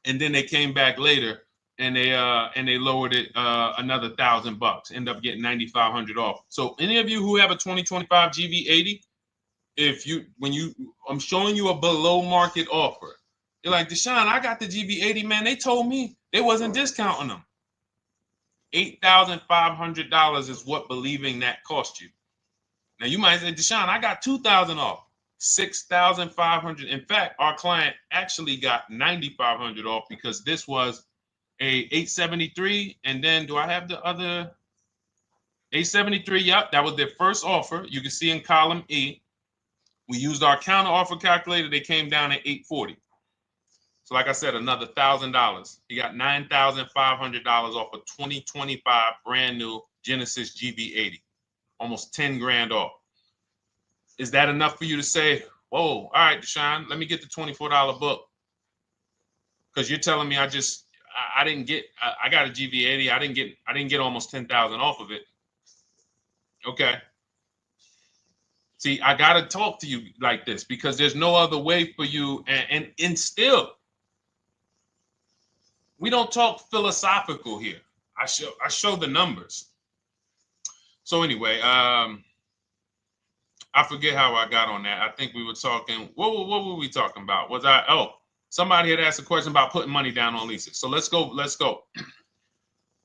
Speaker 1: and then they came back later and they lowered it another $1,000. End up getting $9,500 off. So any of you who have a 2025 GV80, I'm showing you a below market offer. You're like, Deshone, I got the GV80, man. They told me they wasn't discounting them. $8,500 is what believing that cost you. Now you might say, Deshone, I got $2,000 off. $6,500. In fact, our client actually got $9,500 off because this was a 873. And then do I have the other 873? Yep, that was their first offer. You can see in column E. We used our counter offer calculator. They came down at 840. So like I said, another $1,000. He got $9,500 off a 2025 brand new Genesis GV80. almost 10 grand off. Is that enough for you to say, whoa, all right, Deshone, let me get the $24 book? Because you're telling me I didn't get, I got a GV80. I didn't get almost 10,000 off of it. Okay. See, I got to talk to you like this because there's no other way for you. And still, we don't talk philosophical here. I show the numbers. So anyway, I forget how I got on that. I think we were talking, what were we talking about? Somebody had asked a question about putting money down on leases. So let's go.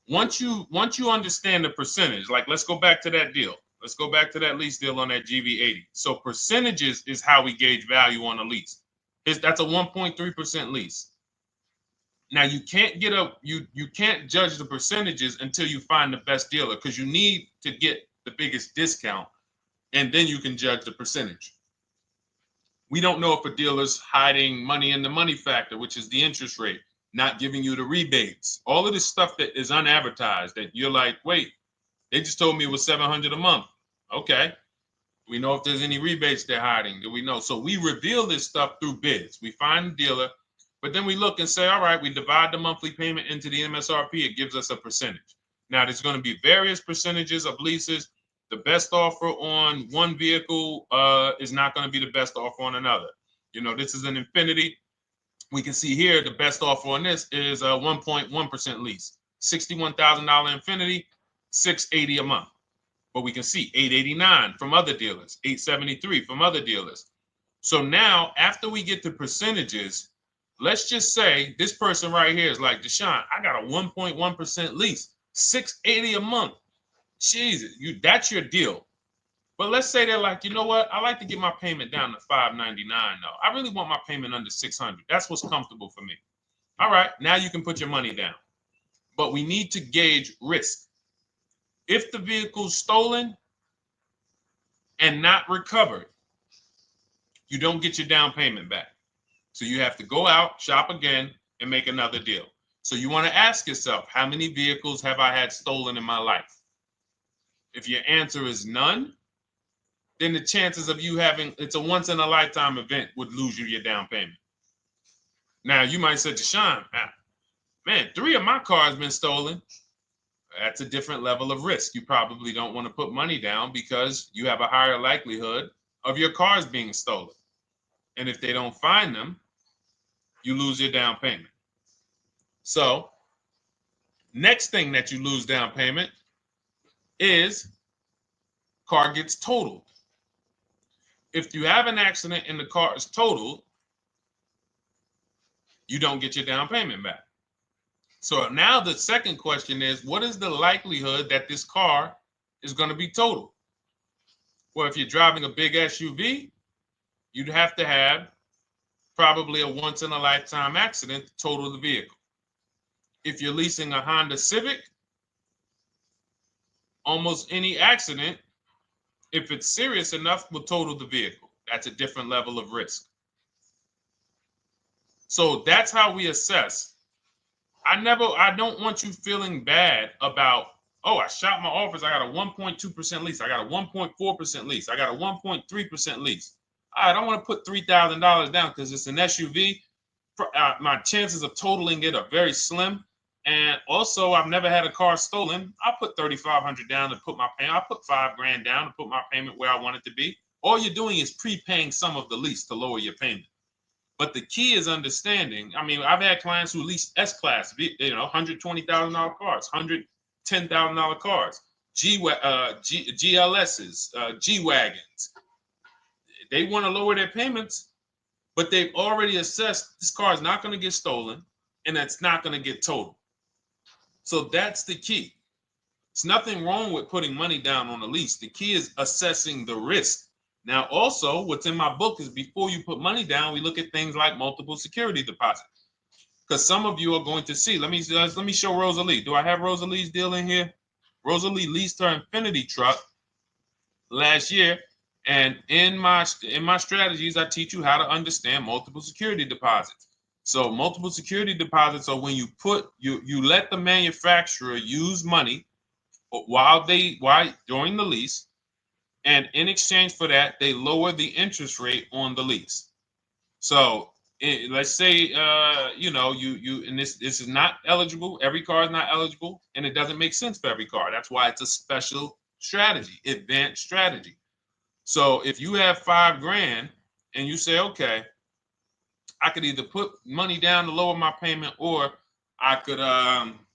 Speaker 1: Once you understand the percentage, like let's go back to that deal. Let's go back to that lease deal on that GV80. So percentages is how we gauge value on a lease. That's a 1.3% lease. Now you can't you can't judge the percentages until you find the best dealer, because you need to get the biggest discount, and then you can judge the percentage. We don't know if a dealer's hiding money in the money factor, which is the interest rate, not giving you the rebates, all of this stuff that is unadvertised that you're like, wait, they just told me it was $700 a month. Okay. We know if there's any rebates they're hiding. Do we know? So we reveal this stuff through bids. We find the dealer, but then we look and say, all right, we divide the monthly payment into the MSRP. It gives us a percentage. Now, there's going to be various percentages of leases. The best offer on one vehicle is not going to be the best offer on another. You know, this is an Infinity. We can see here the best offer on this is a 1.1% lease. $61,000 Infinity, $680 a month. But we can see $889 from other dealers, $873 from other dealers. So now, after we get the percentages, let's just say this person right here is like, Deshone, I got a 1.1% lease, $680 a month. Jesus, that's your deal. But let's say they're like, you know what? I like to get my payment down to $599 though. I really want my payment under $600. That's what's comfortable for me. All right, now you can put your money down. But we need to gauge risk. If the vehicle's stolen and not recovered, you don't get your down payment back. So you have to go out, shop again, and make another deal. So you want to ask yourself, how many vehicles have I had stolen in my life? If your answer is none, then the chances of you having, it's a once in a lifetime event, would lose you your down payment. Now you might say, Deshone, man, 3 of my cars been stolen. That's a different level of risk. You probably don't want to put money down because you have a higher likelihood of your cars being stolen. And if they don't find them, you lose your down payment. So next thing that you lose down payment is car gets totaled. If you have an accident and the car is totaled, you don't get your down payment back. So now the second question is, what is the likelihood that this car is going to be totaled? Well, if you're driving a big SUV, you'd have to have probably a once in a lifetime accident to total the vehicle. If you're leasing a Honda Civic, almost any accident, if it's serious enough, will total the vehicle. That's a different level of risk. So that's how we assess. I don't want you feeling bad about, oh, I shot my office. I got a 1.2% lease. I got a 1.4% lease. I got a 1.3% lease. I don't want to put $3,000 down because it's an SUV. My chances of totaling it are very slim. And also, I've never had a car stolen. I put $3,500 down to put my payment. I put $5,000 down to put my payment where I want it to be. All you're doing is prepaying some of the lease to lower your payment. But the key is understanding. I mean, I've had clients who lease S-Class, $120,000 cars, $110,000 cars, GLSs, G-Wagons. They want to lower their payments, but they've already assessed this car is not going to get stolen and it's not going to get totaled. So that's the key. There's nothing wrong with putting money down on a lease. The key is assessing the risk. Now, also, what's in my book is before you put money down, we look at things like multiple security deposits. Because some of you are going to see, let me show Rosalie. Do I have Rosalie's deal in here? Rosalie leased her Infinity truck last year. And in my strategies, I teach you how to understand multiple security deposits. So multiple security deposits are when you let the manufacturer use money during the lease And in exchange for that, they lower the interest rate on the lease. So let's say, and this is not eligible. Every car is not eligible, and it doesn't make sense for every car. That's why it's a special strategy, advanced strategy. So if you have $5,000 and you say, okay, I could either put money down to lower my payment, or I could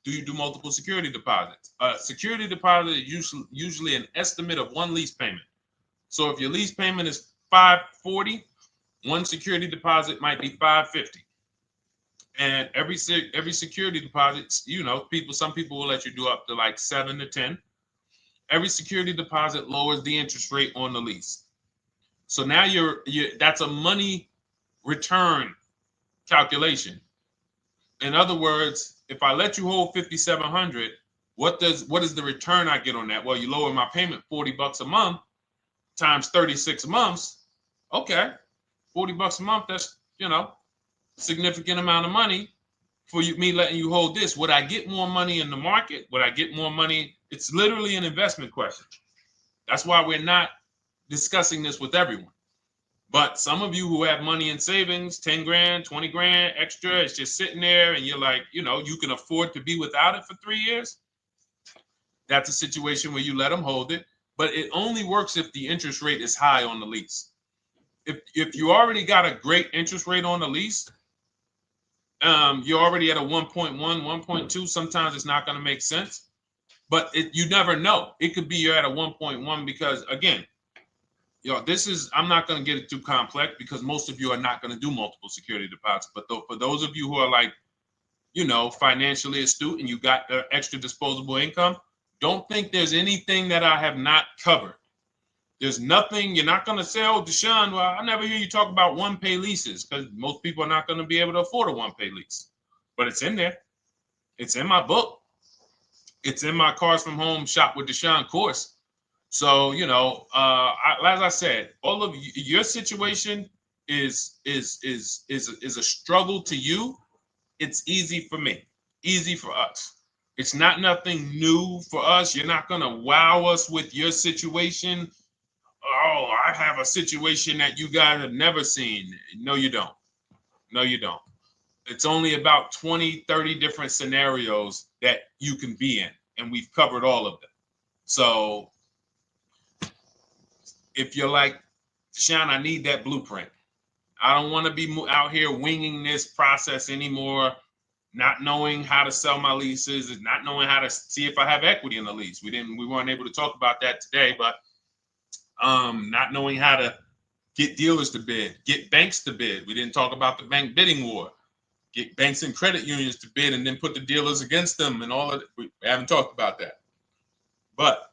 Speaker 1: do multiple security deposits. Security deposit is usually an estimate of one lease payment. So if your lease payment is $540, one security deposit might be $550. And every security deposit, some people will let you do up to like 7 to 10. Every security deposit lowers the interest rate on the lease. So now that's a money return calculation. In other words, if I let you hold $5,700, what is the return I get on that? Well, you lower my payment $40 a month times 36 months. Okay, $40 a month. That's significant amount of money for me letting you hold this. Would I get more money in the market? Would I get more money? It's literally an investment question. That's why we're not discussing this with everyone. But some of you who have money in savings, 10 grand, 20 grand extra, it's just sitting there, and you're like, you can afford to be without it for 3 years. That's a situation where you let them hold it, but it only works if the interest rate is high on the lease. If you already got a great interest rate on the lease, you're already at a 1.1, 1.2. Sometimes it's not going to make sense, but you never know. It could be you're at a 1.1 because, again, I'm not going to get it too complex because most of you are not going to do multiple security deposits. But for those of you who are like, financially astute and you got extra disposable income, don't think there's anything that I have not covered. There's nothing. You're not going to say, oh, Deshone, well, I never hear you talk about one-pay leases, because most people are not going to be able to afford a one-pay lease. But it's in there. It's in my book. It's in my Cars from Home Shop with Deshone course. So, as I said, all of your situation is a struggle to you. It's easy for me, easy for us. It's nothing new for us. You're not going to wow us with your situation. Oh, I have a situation that you guys have never seen. No, you don't. No, you don't. It's only about 20, 30 different scenarios that you can be in, and we've covered all of them. So if you're like, Deshone, I need that blueprint. I don't want to be out here winging this process anymore, not knowing how to sell my leases and not knowing how to see if I have equity in the lease. We weren't able to talk about that today, but not knowing how to get dealers to bid, get banks to bid. We didn't talk about the bank bidding war. Get banks and credit unions to bid and then put the dealers against them and all of it. We haven't talked about that. But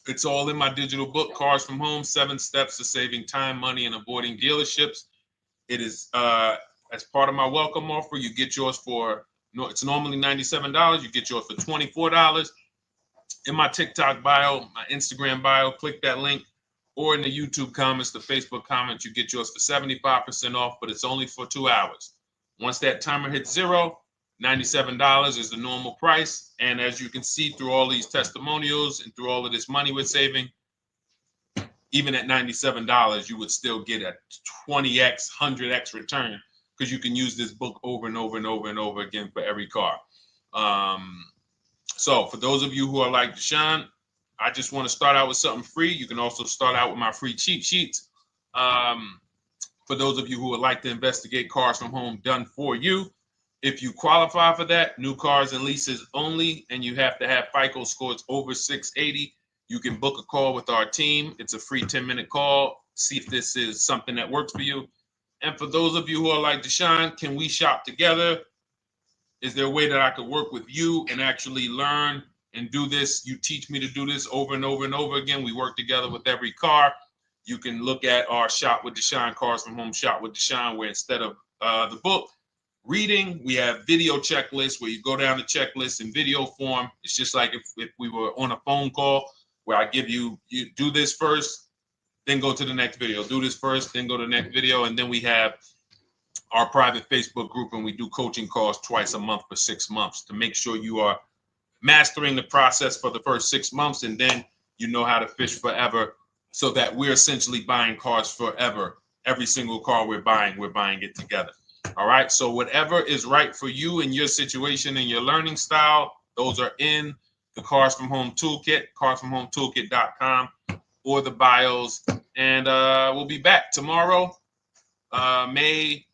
Speaker 1: it's all in my digital book, Cars from Home, 7 Steps to Saving Time, Money, and Avoiding Dealerships. It is as part of my welcome offer. You get yours it's normally $97. You get yours for $24. In my TikTok bio, my Instagram bio, click that link, or in the YouTube comments, the Facebook comments, you get yours for 75% off, but it's only for 2 hours. Once that timer hits 0, $97 is the normal price. And as you can see through all these testimonials and through all of this money we're saving, even at $97, you would still get a 20x, 100x return, because you can use this book over and over and over and over again for every car. So for those of you who are like, Deshone, I just want to start out with something free, you can also start out with my free cheat sheets. For those of you who would like to investigate Cars from Home done for you, if you qualify for that, new cars and leases only, and you have to have FICO scores over 680, you can book a call with our team. It's a free 10-minute call. See if this is something that works for you. And for those of you who are like, Deshone, can we shop together? Is there a way that I could work with you and actually learn and do this? You teach me to do this over and over and over again. We work together with every car. You can look at our Shop with Deshone, Cars from Home Shop with Deshone, where instead of the book reading, we have video checklists where you go down the checklist in video form. It's just like if we were on a phone call, where I give you do this first, then go to the next video. Do this first, then go to the next video. And then we have our private Facebook group, and we do coaching calls twice a month for 6 months to make sure you are mastering the process for the first 6 months, and then you know how to fish forever so that we're essentially buying cars forever. Every single car we're buying it together. All right. So whatever is right for you and your situation and your learning style, those are in the Cars from Home Toolkit, carsfromhometoolkit.com, or the bios. And we'll be back tomorrow, May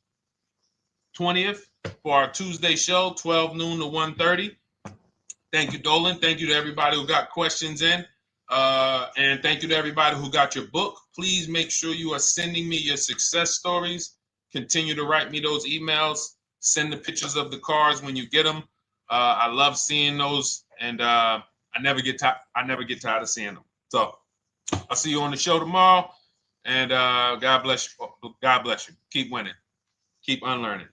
Speaker 1: 20th, for our Tuesday show, 12 noon to 1:30. Thank you, Dolan. Thank you to everybody who got questions in. And thank you to everybody who got your book. Please make sure you are sending me your success stories. Continue to write me those emails. Send the pictures of the cars when you get them. I love seeing those, and I never get tired of seeing them. So I'll see you on the show tomorrow. And God bless you. God bless you. Keep winning. Keep unlearning.